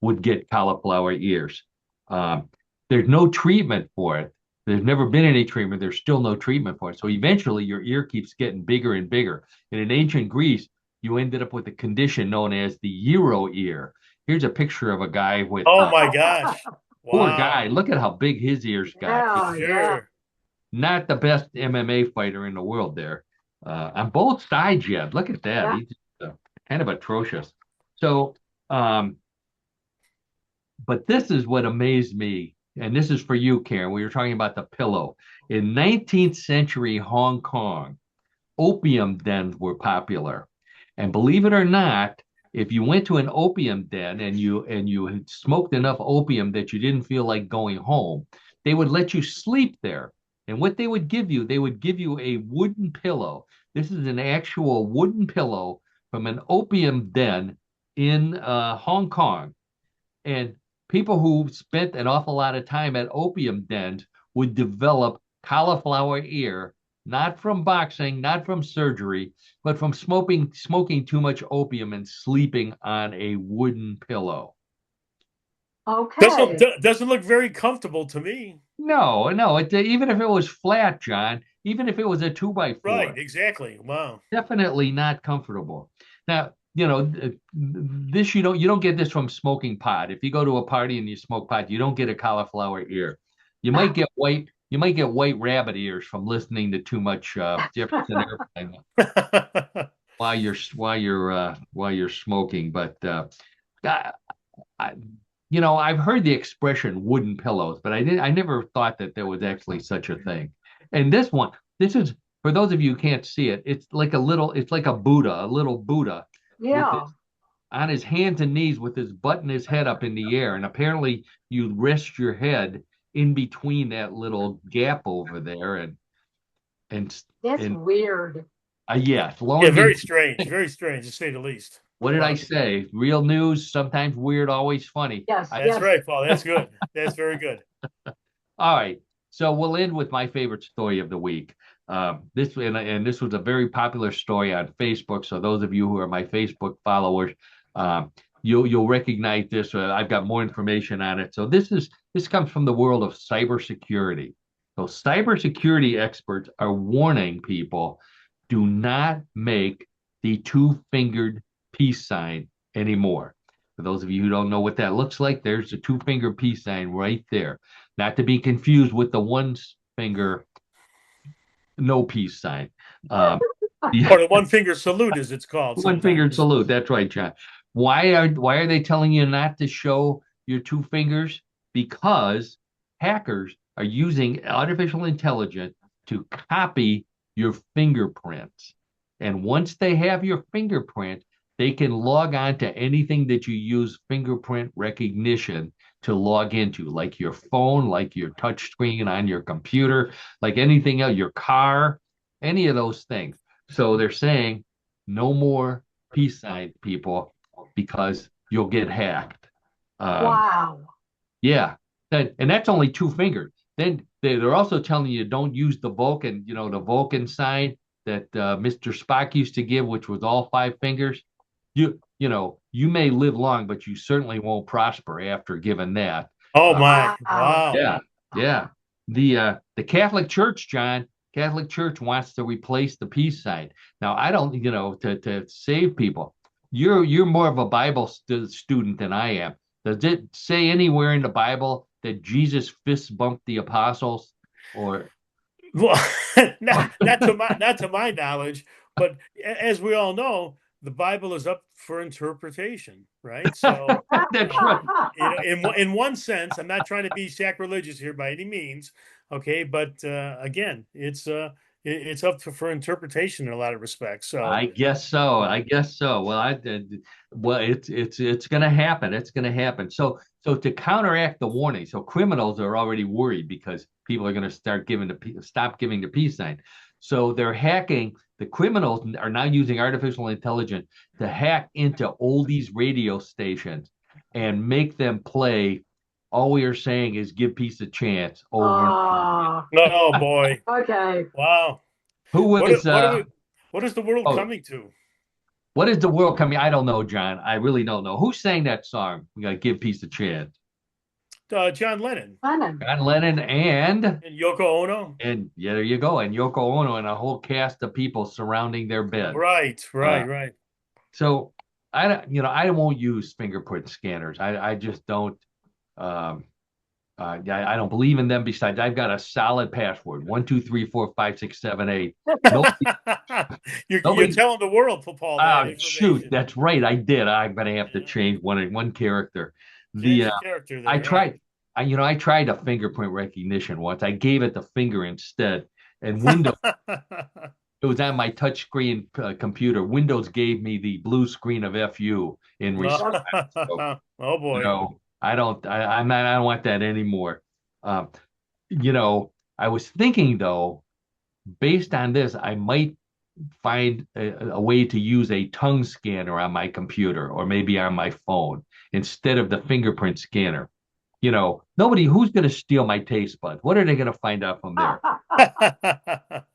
would get cauliflower ears. There's no treatment for it. There's never been any treatment. There's still no treatment for it. So eventually your ear keeps getting bigger and bigger. And in ancient Greece, you ended up with a condition known as the Euro ear. Here's a picture of a guy with Oh my gosh. poor guy. Wow. Look at how big his ears got. Yeah, yeah. Sure. Not the best MMA fighter in the world there. On both sides yet. Look at that. Yeah. He's kind of atrocious. So, but this is what amazed me. And this is for you, Karen. We were talking about the pillow. In 19th century Hong Kong, opium dens were popular. And believe it or not, if you went to an opium den and you had smoked enough opium that you didn't feel like going home, they would let you sleep there. And what they would give you a wooden pillow. This is an actual wooden pillow from an opium den in Hong Kong. And people who spent an awful lot of time at opium dens would develop cauliflower ear, not from boxing, not from surgery, but from smoking too much opium and sleeping on a wooden pillow. Okay. Doesn't look very comfortable to me. No, no. Even if it was flat, John, even if it was a 2x4, Right, exactly. Wow. definitely not comfortable. Now, this you don't get this from smoking pot. If you go to a party and you smoke pot, you don't get a cauliflower ear. You might get white rabbit ears from listening to too much Jefferson Airplane while you're smoking. But I, I've heard the expression wooden pillows, but I never thought that there was actually such a thing. And this is for those of you who can't see it. It's like a little Buddha Yeah. on his hands and knees with his butt and his head up in the air. And apparently you rest your head in between that little gap over there and That's and weird. yes, Yeah, very strange to say the least. what did I Wow. say? Real news, sometimes weird, always funny. Yes, I, That's yes. right, Paul. That's good. That's very good. all right. So we'll end with my favorite story of the week. This was a very popular story on Facebook. So those of you who are my Facebook followers, you'll recognize this. I've got more information on it. So this comes from the world of cybersecurity. So cybersecurity experts are warning people: do not make the two-fingered peace sign anymore. For those of you who don't know what that looks like, there's the two-finger peace sign right there. Not to be confused with the one finger no peace sign. Or the one finger salute, as it's called One finger sometimes. salute. That's right, John. Why are they telling you not to show your two fingers? Because hackers are using artificial intelligence to copy your fingerprints. And once they have your fingerprint, they can log on to anything that you use fingerprint recognition to log into, like your phone, like your touch screen on your computer, like anything else, your car, any of those things. So they're saying no more peace signs, people, because you'll get hacked. Wow. Yeah, and that's only two fingers. Then they're also telling you don't use the Vulcan sign that Mr. Spock used to give, which was all five fingers. You may live long, but you certainly won't prosper after giving that. Oh Uh, my. Wow. Wow. yeah, yeah. The Catholic Church, John, Catholic Church wants to replace the peace sign. Now, I don't, to save people. You're more of a Bible student than I am. Does it say anywhere in the Bible that Jesus fist bumped the apostles? Or Well, not to my knowledge, but as we all know, the Bible is up for interpretation, right? So, That's right. in one sense, I'm not trying to be sacrilegious here by any means, okay? But again, it's up for interpretation in a lot of respects. So, I guess so. I guess so. Well, I did. Well, it's going to happen. It's going to happen. So to counteract the warning, so criminals are already worried because people are going to stop giving the peace sign. So they're hacking. The criminals are now using artificial intelligence to hack into oldies radio stations and make them play. All we are saying is give peace a chance over and over again. oh boy, Okay. wow. Who was What is the world oh, coming to? what is the world coming? I don't know, John. I really don't know. Who sang that song? We got to give peace a chance. John Lennon Lennon. John Lennon and Yoko Ono. and yeah, there you go. And Yoko Ono and a whole cast of people surrounding their bed. Right. Uh, Right. So I won't use fingerprint scanners. I just don't. Um, I don't believe in them. Besides, I've got a solid password: 1 2 3 4 5 6 7 8. Nobody, You're nobody. telling the world, Paul, that Shoot, information. that's right. I did. I'm gonna have to change one character. Change The the character I there, right? tried. I tried a fingerprint recognition once. I gave it the finger instead, and Windows. It was on my touchscreen computer. Windows gave me the blue screen of FU in response. So, Oh boy. I don't. I'm not. I don't want that anymore. Um, I was thinking though, based on this, I might find a way to use a tongue scanner on my computer or maybe on my phone instead of the fingerprint scanner. Who's going to steal my taste buds? What are they going to find out from there?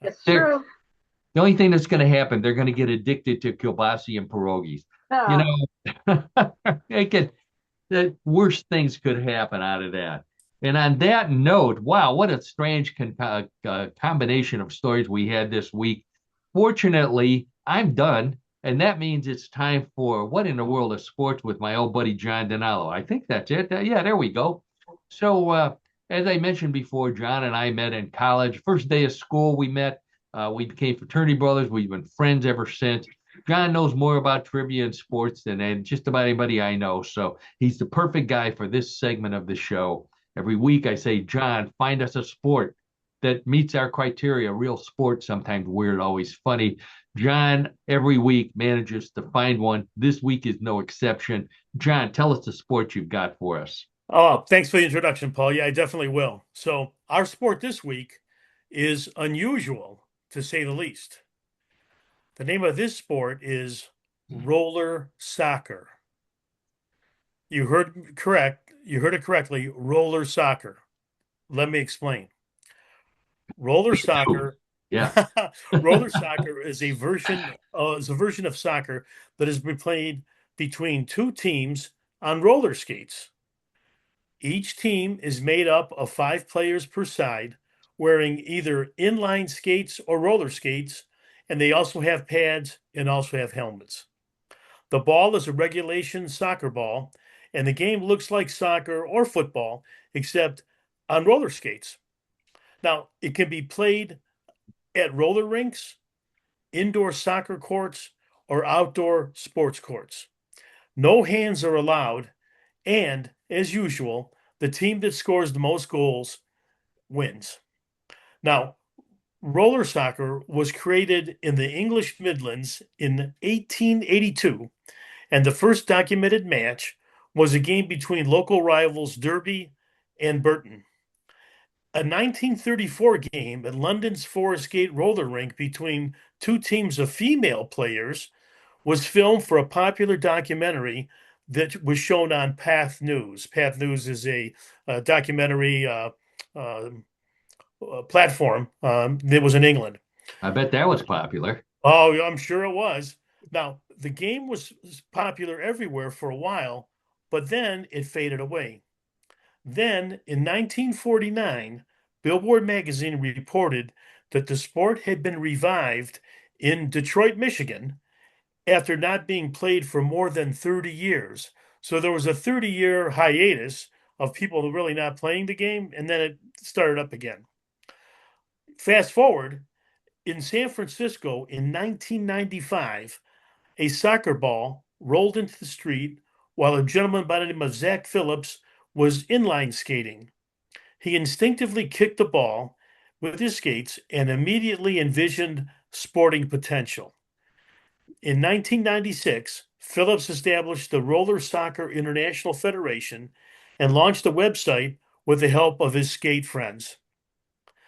It's They're, true. the only thing that's going to happen, they're going to get addicted to kielbasa and pierogies. You Oh, know, the worst things could happen out of that. And on that note, wow, what a strange combination of stories we had this week. Fortunately, I'm done. And that means it's time for What in the World of Sports with my old buddy John Donalo. I think that's it. Yeah, there we go. So, as I mentioned before, John and I met in college. First day of school, we met. We became fraternity brothers. We've been friends ever since. John knows more about trivia and sports than just about anybody I know. So he's the perfect guy for this segment of the show. Every week I say, John, find us a sport that meets our criteria, real sport, sometimes weird, always funny. John, every week, manages to find one. This week is no exception. John, tell us the sport you've got for us. Oh, thanks for the introduction, Paul. Yeah, I definitely will. So our sport this week is unusual, to say the least. The name of this sport is roller soccer. You heard correct. You heard it correctly. Roller soccer. Let me explain. Roller soccer. Yeah. Roller soccer is a version of soccer that has been played between two teams on roller skates. Each team is made up of 5 players per side, wearing either inline skates or roller skates, and they also have pads and also have helmets. The ball is a regulation soccer ball, and the game looks like soccer or football, except on roller skates. Now, it can be played at roller rinks, indoor soccer courts, or outdoor sports courts. No hands are allowed, and as usual, the team that scores the most goals wins. Now, roller soccer was created in the English Midlands in 1882, and the first documented match was a game between local rivals Derby and Burton. A 1934 game at London's Forest Gate roller rink between two teams of female players was filmed for a popular documentary that was shown on Path News. Path News is a documentary platform that was in England. I bet that was popular. Oh, I'm sure it was. Now, the game was popular everywhere for a while, but then it faded away. Then, in 1949, Billboard magazine reported that the sport had been revived in Detroit, Michigan, after not being played for more than 30 years. So there was a 30-year hiatus of people really not playing the game, and then it started up again. Fast forward, in San Francisco in 1995, a soccer ball rolled into the street while a gentleman by the name of Zach Phillips was inline skating. He instinctively kicked the ball with his skates and immediately envisioned sporting potential. In 1996, Phillips established the Roller Soccer International Federation and launched a website with the help of his skate friends.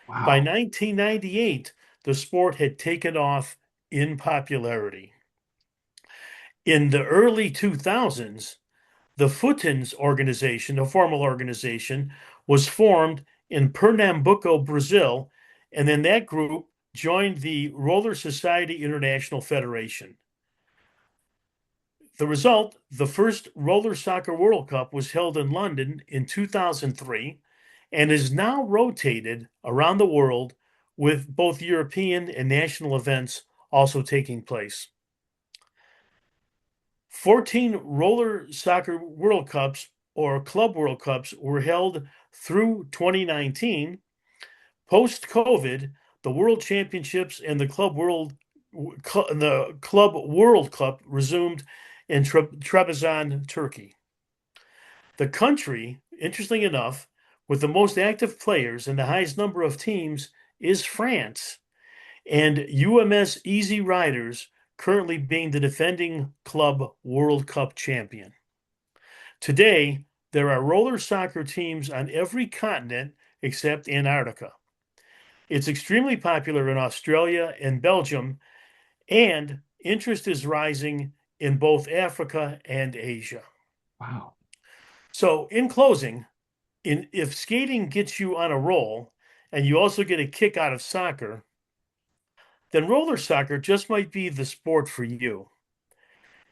By Wow. 1998, the sport had taken off in popularity. In the early 2000s, the Futins organization, a formal organization, was formed in Pernambuco, Brazil, and then that group joined the Roller Society International Federation. The result, the first Roller Soccer World Cup was held in London in 2003 and is now rotated around the world with both European and national events also taking place. 14 Roller Soccer World Cups or Club World Cups were held through 2019. Post-COVID, the World Championships and the Club World Cup resumed in Trebizond, Turkey. The country, interesting enough, with the most active players and the highest number of teams is France, and UMS Easy Riders currently being the defending Club World Cup champion. Today, there are roller soccer teams on every continent except Antarctica. It's extremely popular in Australia and Belgium, and interest is rising in both Africa and Asia. Wow. So, in closing, if skating gets you on a roll and you also get a kick out of soccer, then roller soccer just might be the sport for you.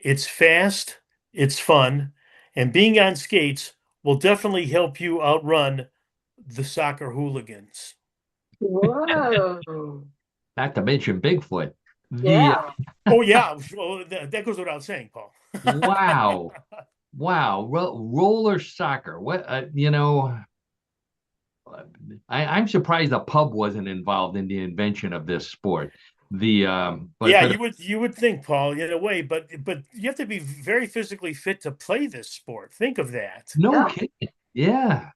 It's fast, it's fun, and being on skates will definitely help you outrun the soccer hooligans. Whoa. Not to mention Bigfoot. The Yeah. Oh, yeah. Well, that goes without saying, Paul. Wow. Wow. Roller soccer. What, I'm surprised a pub wasn't involved in the invention of this sport. Yeah, you would think, Paul, in a way, but you have to be very physically fit to play this sport. Think of that. No Yeah. kidding. Yeah.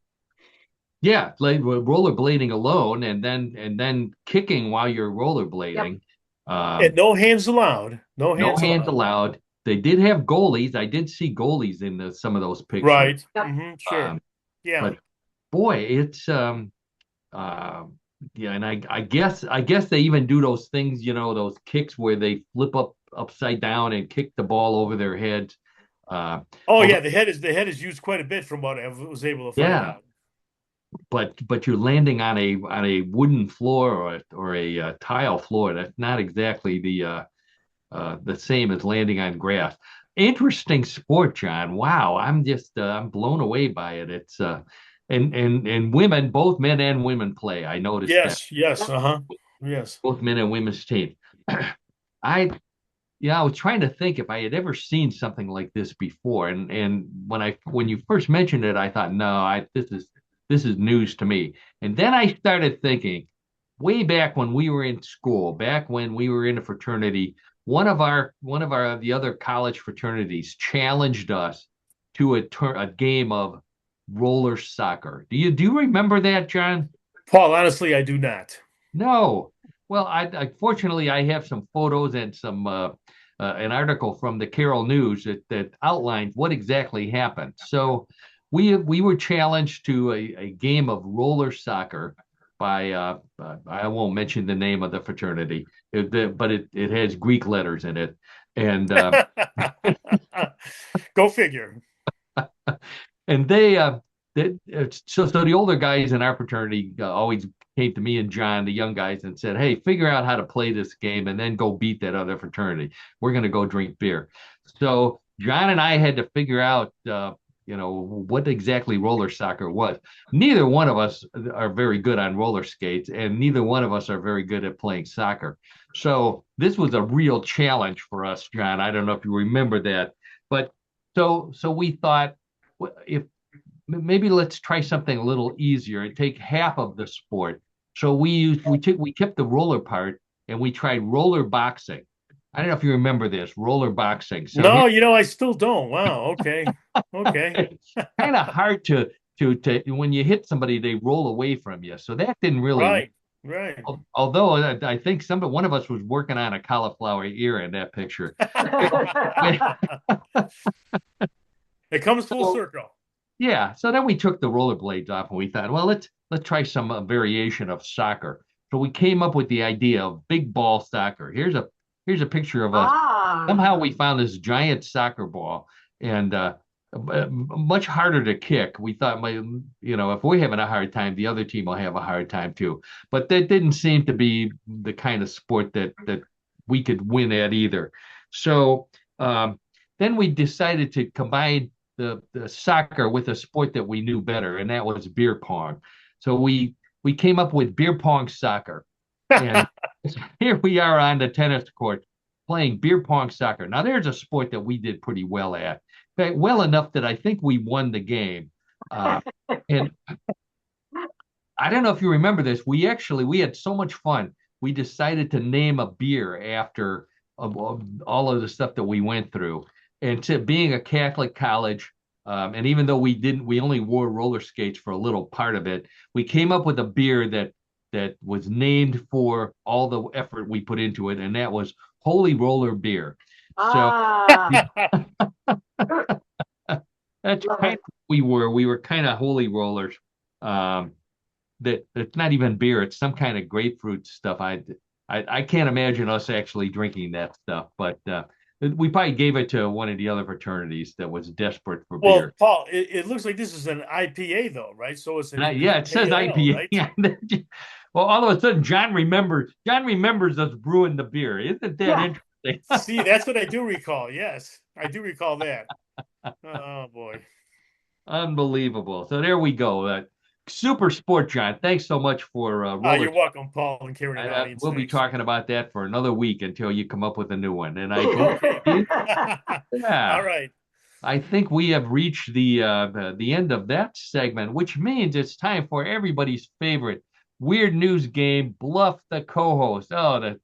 Yeah, like rollerblading alone and then kicking while you're Yep. rollerblading. And Um, no hands allowed. No no hands hands allowed. allowed. They did have goalies. I did see goalies in some of those pictures. Right. Yep. Sure. Um, Yeah. but boy, it's uh, yeah, and I guess they even do those things, those kicks where they flip upside down and kick the ball over their heads. Uh, Oh although yeah, the head is used quite a bit from what I was able to find yeah, out. but you're landing on a wooden floor or a tile floor. That's not exactly the same as landing on grass. Interesting sport, John. Wow, I'm blown away by it. It's and women, both men and women play. I noticed that Yes, yes, Yep. uh-huh. Yes. both men and women's team. I Yeah, I was trying to think if I had ever seen something like this before, and when you first mentioned it, I thought, no, this is news to me. And then I started thinking, way back when we were in school, back when we were in a fraternity, one of our the other college fraternities challenged us to a game of roller soccer. Do you remember that, John? Paul, honestly, I do not. No. Well, I fortunately I have some photos and some an article from the Carroll News that outlines what exactly happened. So we were challenged to a game of roller soccer by I won't mention the name of the fraternity, but it has Greek letters in it, and Go figure. and so the older guys in our fraternity always came to me and John, the young guys, and said, "Hey, figure out how to play this game and then go beat that other fraternity. We're going to go drink beer." So John and I had to figure out, what exactly roller soccer was. Neither one of us are very good on roller skates, and neither one of us are very good at playing soccer. So this was a real challenge for us, John. I don't know if you remember that, but so we thought, if maybe let's try something a little easier and take half of the sport. So we kept the roller part and we tried roller boxing. I don't know if you remember this, roller boxing. So here, No, I still don't. Wow. Okay. Okay. it's kind of hard to when you hit somebody, they roll away from you. So that didn't really. Right. Right. Although I think one of us was working on a cauliflower ear in that picture. It comes full So, circle. yeah. So then we took the rollerblades off and we thought, well, let's try some variation of soccer. So we came up with the idea of big ball soccer. Here's a picture of us. Ah, Somehow we found this giant soccer ball and much harder to kick. We thought, if we're having a hard time, the other team will have a hard time too. But that didn't seem to be the kind of sport that we could win at either. So then we decided to combine the soccer with a sport that we knew better, and that was beer pong. So we came up with beer pong soccer, and here we are on the tennis court playing beer pong soccer. Now there's a sport that we did pretty well at, in fact, well enough that I think we won the game. And I don't know if you remember this. We had so much fun. We decided to name a beer after all of the stuff that we went through. And to being a Catholic college, and even though we only wore roller skates for a little part of it, we came up with a beer that was named for all the effort we put into it, and that was Holy Roller Beer. So ah, that's love kind it. of what we were. We were kind of holy rollers. Um, that it's not even beer; it's some kind of grapefruit stuff. I can't imagine us actually drinking that stuff, but we probably gave it to one of the other fraternities that was desperate for Well, beer. Paul, it looks like this is an IPA though, right? So it's an Yeah, it says pale ale, right? IPA. Well, all of a sudden, John remembers. John remembers us brewing the beer. Isn't that Yeah, interesting? See, that's what I do recall. Yes, I do recall that. Oh boy. Unbelievable. So there we go. Super sport, John. Thanks so much for roller. You're welcome, Paul and Karen and audience. We'll be Thanks. talking about that for another week until you come up with a new one. And I believe, Okay. All yeah, right. I think we have reached the end of that segment, which means it's time for everybody's favorite weird news game, Bluff the Co-host. Oh,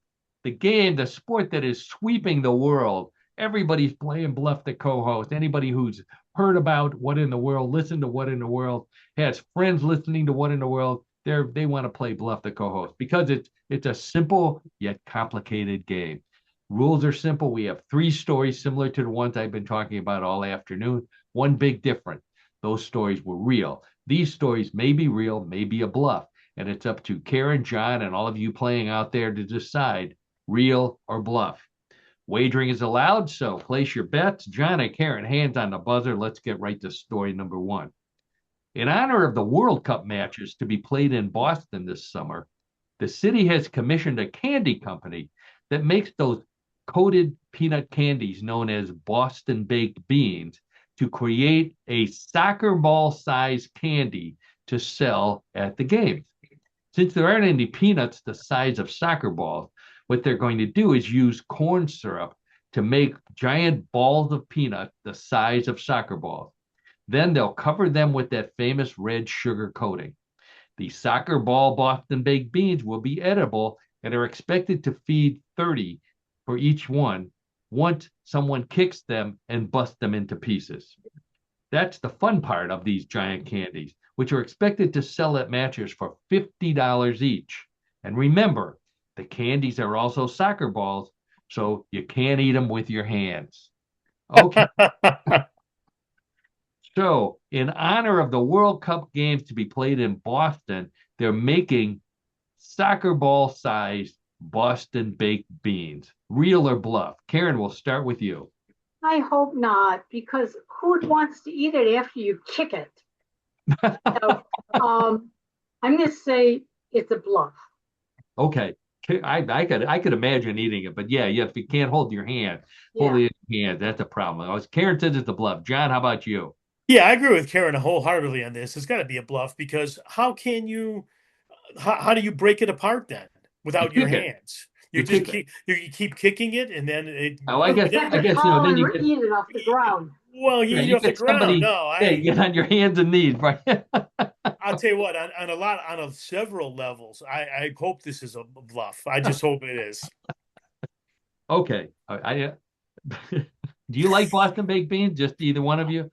the game, the sport that is sweeping the world. Everybody's playing Bluff the Co-host. Anybody who's heard about What in the World, listened to What in the World, has friends listening to What in the World, they want to play Bluff the Co-host because it's a simple yet complicated game. Rules are simple. We have three stories similar to the ones I've been talking about all afternoon. One big difference. Those stories were real. These stories may be real, may be a bluff. And it's up to Karen, John, and all of you playing out there to decide real or bluff. Wagering is allowed, so place your bets. John and Karen, hands on the buzzer. Let's get right to story number one. In honor of the World Cup matches to be played in Boston this summer, the city has commissioned a candy company that makes those coated peanut candies known as Boston baked beans to create a soccer ball sized candy to sell at the games. Since there aren't any peanuts the size of soccer balls, what they're going to do is use corn syrup to make giant balls of peanut the size of soccer balls. Then they'll cover them with that famous red sugar coating. The soccer ball Boston baked beans will be edible and are expected to feed 30 for each one once someone kicks them and busts them into pieces. That's the fun part of these giant candies, which are expected to sell at matches for $50 each. And remember, the candies are also soccer balls, so you can't eat them with your hands. Okay. So, in honor of the World Cup games to be played in Boston, they're making soccer ball sized Boston baked beans. Real or bluff? Karen, we'll start with you. I hope not, because who wants to eat it after you kick it? So, I'm going to say it's a bluff. Okay. I could imagine eating it, but yeah, if you can't hold your hand, hold Yeah. it in your hand, that's a problem. As Karen says it's a bluff. John, how about you? Yeah, I agree with Karen wholeheartedly on this. It's got to be a bluff because how do you break it apart then You without your kick it. hands? You You just kick it. keep kicking it, and then Oh, You have I to guess call then and you get eat it off the ground. well, yeah, you you off the get ground. somebody. No, Yeah, you get on your hands and knees, right? I'll tell you what, on several levels, I hope this is a bluff. I just hope it is. Okay. Do you like Boston baked beans? Just either one of you?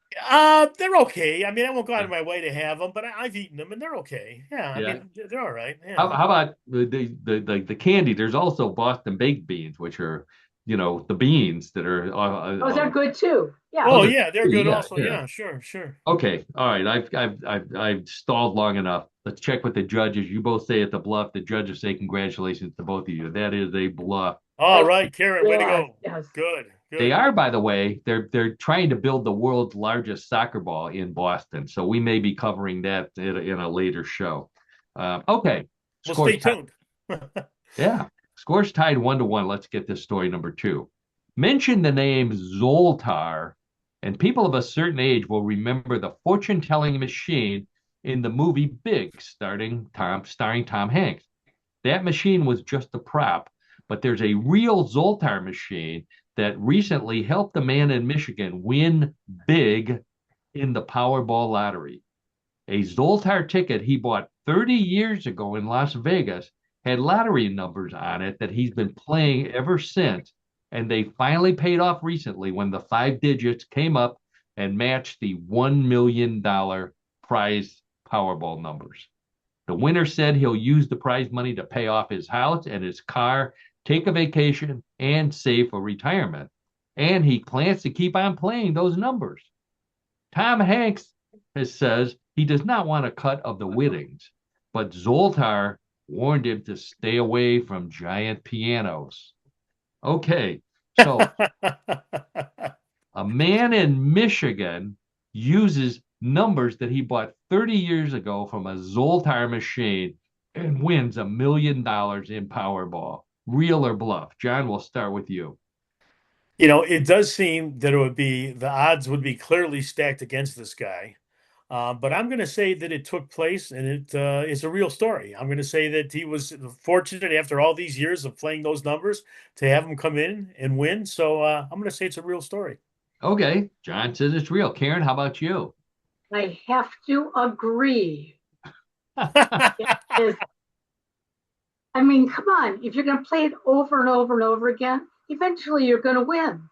They're okay. I mean, I won't go out of my way to have them, but I've eaten them and they're okay. Yeah, I Yeah. mean, they're all right. How, Yeah. how about the candy? There's also Boston baked beans, which are, the beans that are. Those are good too. Yeah. Oh, Oh they're yeah, they're good yeah, also. yeah. Yeah, sure, sure. Okay, all right. I've stalled long enough. Let's check with the judges. You both say it's a bluff. The judges say congratulations to both of you. That is a bluff. All right, Karen, way to Yes, go. yes. Good, They good. are, by the way, they're trying to build the world's largest soccer ball in Boston. So we may be covering that in a later show. Okay, Well, scores stay tied. tuned. Yeah, scores tied 1-1. Let's get this story number two. Mention the name Zoltar, and people of a certain age will remember the fortune-telling machine in the movie Big, starring Tom Hanks. That machine was just a prop, but there's a real Zoltar machine that recently helped a man in Michigan win big in the Powerball lottery. A Zoltar ticket he bought 30 years ago in Las Vegas had lottery numbers on it that he's been playing ever since. And they finally paid off recently when the 5 digits came up and matched the $1 million prize Powerball numbers. The winner said he'll use the prize money to pay off his house and his car, take a vacation, and save for retirement. And he plans to keep on playing those numbers. Tom Hanks says he does not want a cut of the winnings, but Zoltar warned him to stay away from giant pianos. Okay, so a man in Michigan uses numbers that he bought 30 years ago from a Zoltar machine and wins $1 million in Powerball. Real or bluff? John, we'll start with you. It does seem that the odds would be clearly stacked against this guy. But I'm going to say that it took place and it is a real story. I'm going to say that he was fortunate after all these years of playing those numbers to have him come in and win. So I'm going to say it's a real story. Okay, John says it's real. Karen, how about you? I have to agree. I mean, come on. If you're going to play it over and over and over again, eventually you're going to win.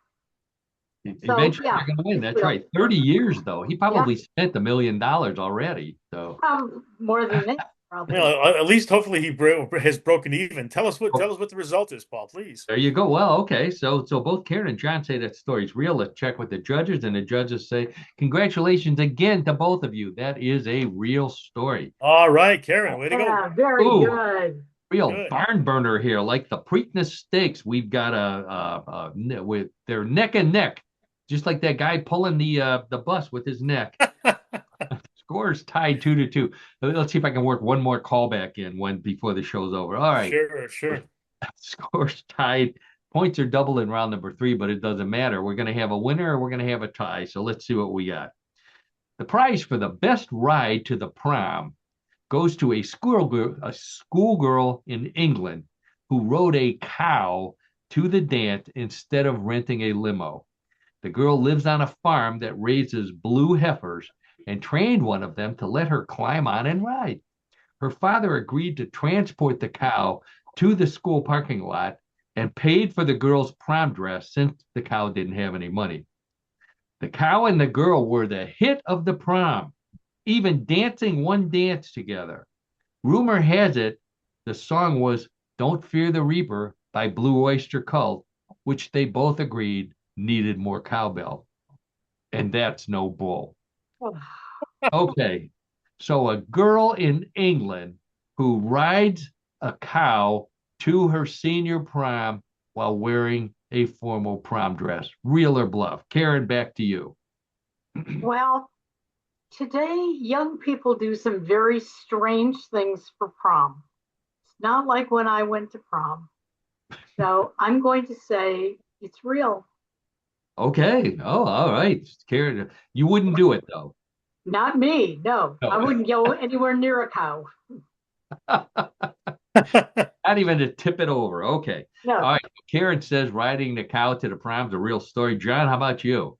So, Eventually, yeah, you're going to win. it's That's real. right. 30 years, though. He Yeah, probably spent $1 million already. So, probably more than that, probably. Well, at least hopefully has broken even. Tell us what the result is, Paul, please. there you go. Well, okay. So both Karen and John say that story's real. Let's check with the judges, and the judges say, congratulations again to both of you. That is a real story. All right, Karen, way to go. Yeah, very Ooh, good. real Good. barn burner here, like the Preakness Stakes. We've got with their neck and neck, just like that guy pulling the bus with his neck. Scores tied 2-2. Let's see if I can work one more callback in one before the show's over. All right. Sure, sure. Scores tied. Points are double in round number 3, but it doesn't matter. We're going to have a winner or we're going to have a tie. So let's see what we got. The prize for the best ride to the prom goes to a schoolgirl in England who rode a cow to the dance instead of renting a limo. The girl lives on a farm that raises blue heifers and trained one of them to let her climb on and ride. Her father agreed to transport the cow to the school parking lot and paid for the girl's prom dress since the cow didn't have any money. The cow and the girl were the hit of the prom, even dancing one dance together. Rumor has it the song was Don't Fear the Reaper by Blue Oyster Cult, which they both agreed needed more cowbell. And that's no bull. Okay, so a girl in England who rides a cow to her senior prom while wearing a formal prom dress. Real or bluff? Karen, back to you. Well, today young people do some very strange things for prom. It's not like when I went to prom. So I'm going to say it's real. Okay. Oh, all right. Karen, you wouldn't do it though. Not me. No, I No. wouldn't go anywhere near a cow. Not even to tip it over. Okay. All No. right. Karen says riding the cow to the prom is a real story. John, how about you?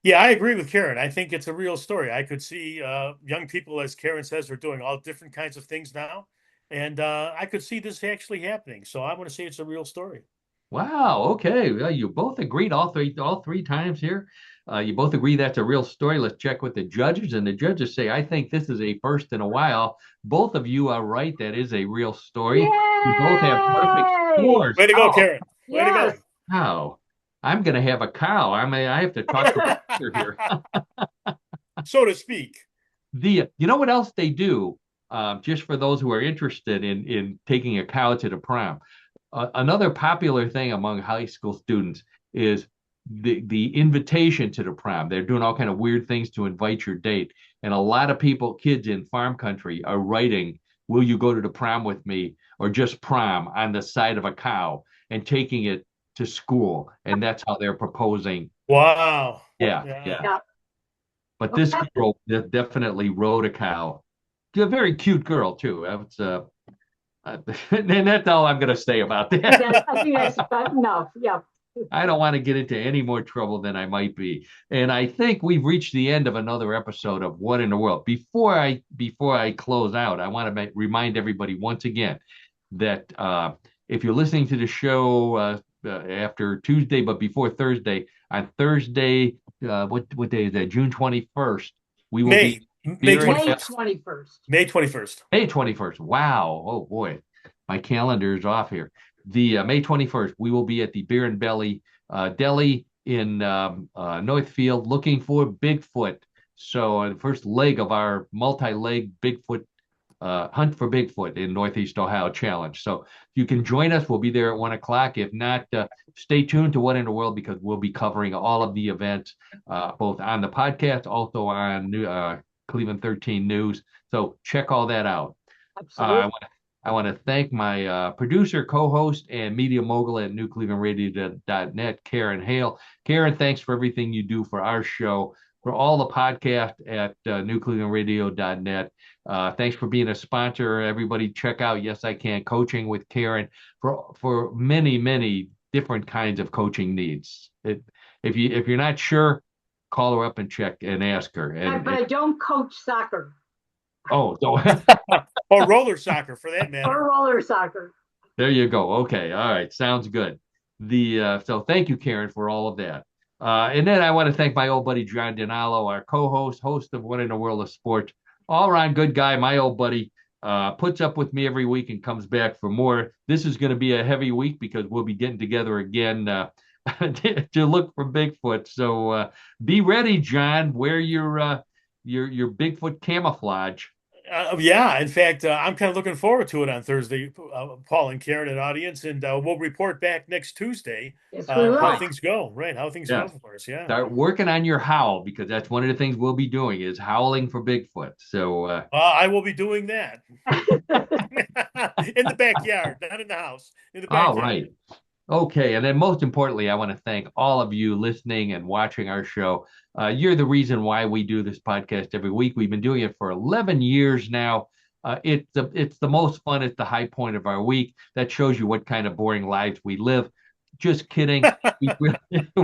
Yeah, I agree with Karen. I think it's a real story. I could see young people, as Karen says, are doing all different kinds of things now. And I could see this actually happening. So I'm going to say it's a real story. Wow. Okay. Well, you both agreed all three times here. You both agree that's a real story. Let's check with the judges, and the judges say, "I think this is a first in a while." Both of you are right. That is a real story. You both have perfect Yay! scores. Way to go, Oh, Karen. Way to Yes. go. wow. I'm gonna have a cow. I have to talk to the doctor here. So to speak. You know what else they do? Just for those who are interested in taking a cow to the prom. Another popular thing among high school students is the invitation to the prom. They're doing all kind of weird things to invite your date, and a lot of kids in farm country, are writing, "Will you go to the prom with me?" or just prom on the side of a cow and taking it to school, and that's how they're proposing. Wow. Yeah, Yeah. yeah. Yeah. But this Okay. girl definitely rode a cow. She's a very cute girl too. And that's all I'm going to say about that. I think that's about enough. Yeah. I don't want to get into any more trouble than I might be. And I think we've reached the end of another episode of What in the World. Before I close out, I want to remind everybody once again that if you're listening to the show after Tuesday, but before Thursday, on Thursday, what day is that? June 21st, we will May. be May Beer and May 21st. 21st. May 21st. May 21st. Wow. Oh boy, my calendar is off here. The May 21st, we will be at the Beer and Belly Deli in Northfield looking for Bigfoot. So the first leg of our multi-leg Bigfoot Hunt for Bigfoot in Northeast Ohio challenge. So you can join us. We'll be there at 1 o'clock. If not, stay tuned to What in the World, because we'll be covering all of the events, both on the podcast, also on Cleveland 13 News. So check all that out. Absolutely. I want to thank my producer, co-host, and media mogul at newclevelandradio.net, Karen Hale. Karen, thanks for everything you do for our show, for all the podcast at newclevelandradio.net. Thanks for being a sponsor. Everybody check out Yes I Can Coaching with Karen for many, many different kinds of coaching needs. If you're not sure, call her up and check and ask her. But I don't coach soccer Oh, so Or roller soccer for that or matter. roller soccer. there you go. Okay, all right, sounds good. So thank you, Karen, for all of that. And then I want to thank my old buddy John Dinalo, our co-host, host of What in the World of Sports, all around good guy. My old buddy puts up with me every week and comes back for more. This is going to be a heavy week because we'll be getting together again to look for Bigfoot. So be ready, John. Wear your Bigfoot camouflage. Yeah, in fact, I'm kind of looking forward to it on Thursday, Paul and Karen and audience, and we'll report back next Tuesday Yes, we how will. things go, right? How things Yeah. go for us, yeah. Start working on your howl, because that's one of the things we'll be doing is howling for Bigfoot. So I will be doing that in the backyard, not in the house, in the all backyard. right. Okay. And then most importantly, I want to thank all of you listening and watching our show. You're the reason why we do this podcast every week. We've been doing it for 11 years now. It's the most fun. It's the high point of our week. That shows you what kind of boring lives we live. Just kidding.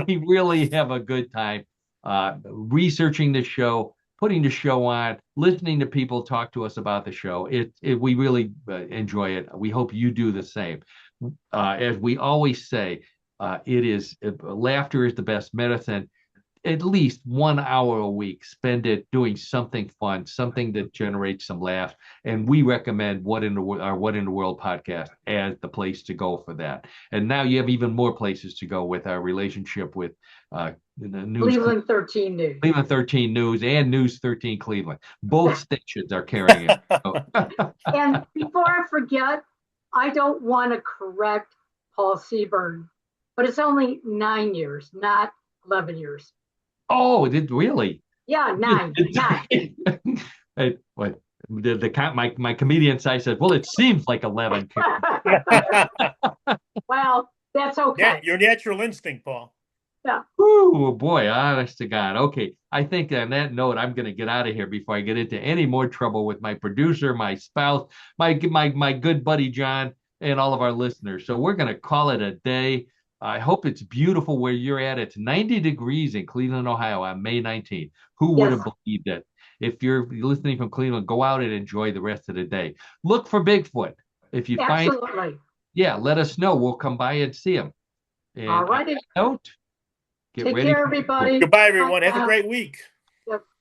We really have a good time researching the show, putting the show on, listening to people talk to us about the show. We really enjoy it. We hope you do the same. As we always say, laughter is the best medicine. At least 1 hour a week, spend it doing something fun, something that generates some laughs. And we recommend our What in the World podcast as the place to go for that. And now you have even more places to go with our relationship with the news. Cleveland 13 News. Cleveland 13 News and News 13 Cleveland. Both stations are carrying it. And before I forget, I don't want to correct Paul Seaburn, but it's only 9 years, not 11 years. Oh, it really? Yeah, 9. What? My comedian side said, well, it seems like 11. Well, that's okay. Yeah, your natural instinct, Paul. Yeah. Oh boy, honest to God. Okay, I think on that note, I'm going to get out of here before I get into any more trouble with my producer, my spouse, my good buddy John, and all of our listeners. So we're going to call it a day. I hope it's beautiful where you're at. It's 90 degrees in Cleveland, Ohio on May 19th. Who would have believed it? If you're listening from Cleveland, go out and enjoy the rest of the day. Look for Bigfoot. If you find, Absolutely. yeah, let us know. We'll come by and see him. And All righty. note, get Take ready care, for everybody. Goodbye, everyone. Bye Have a now. great week. Yep.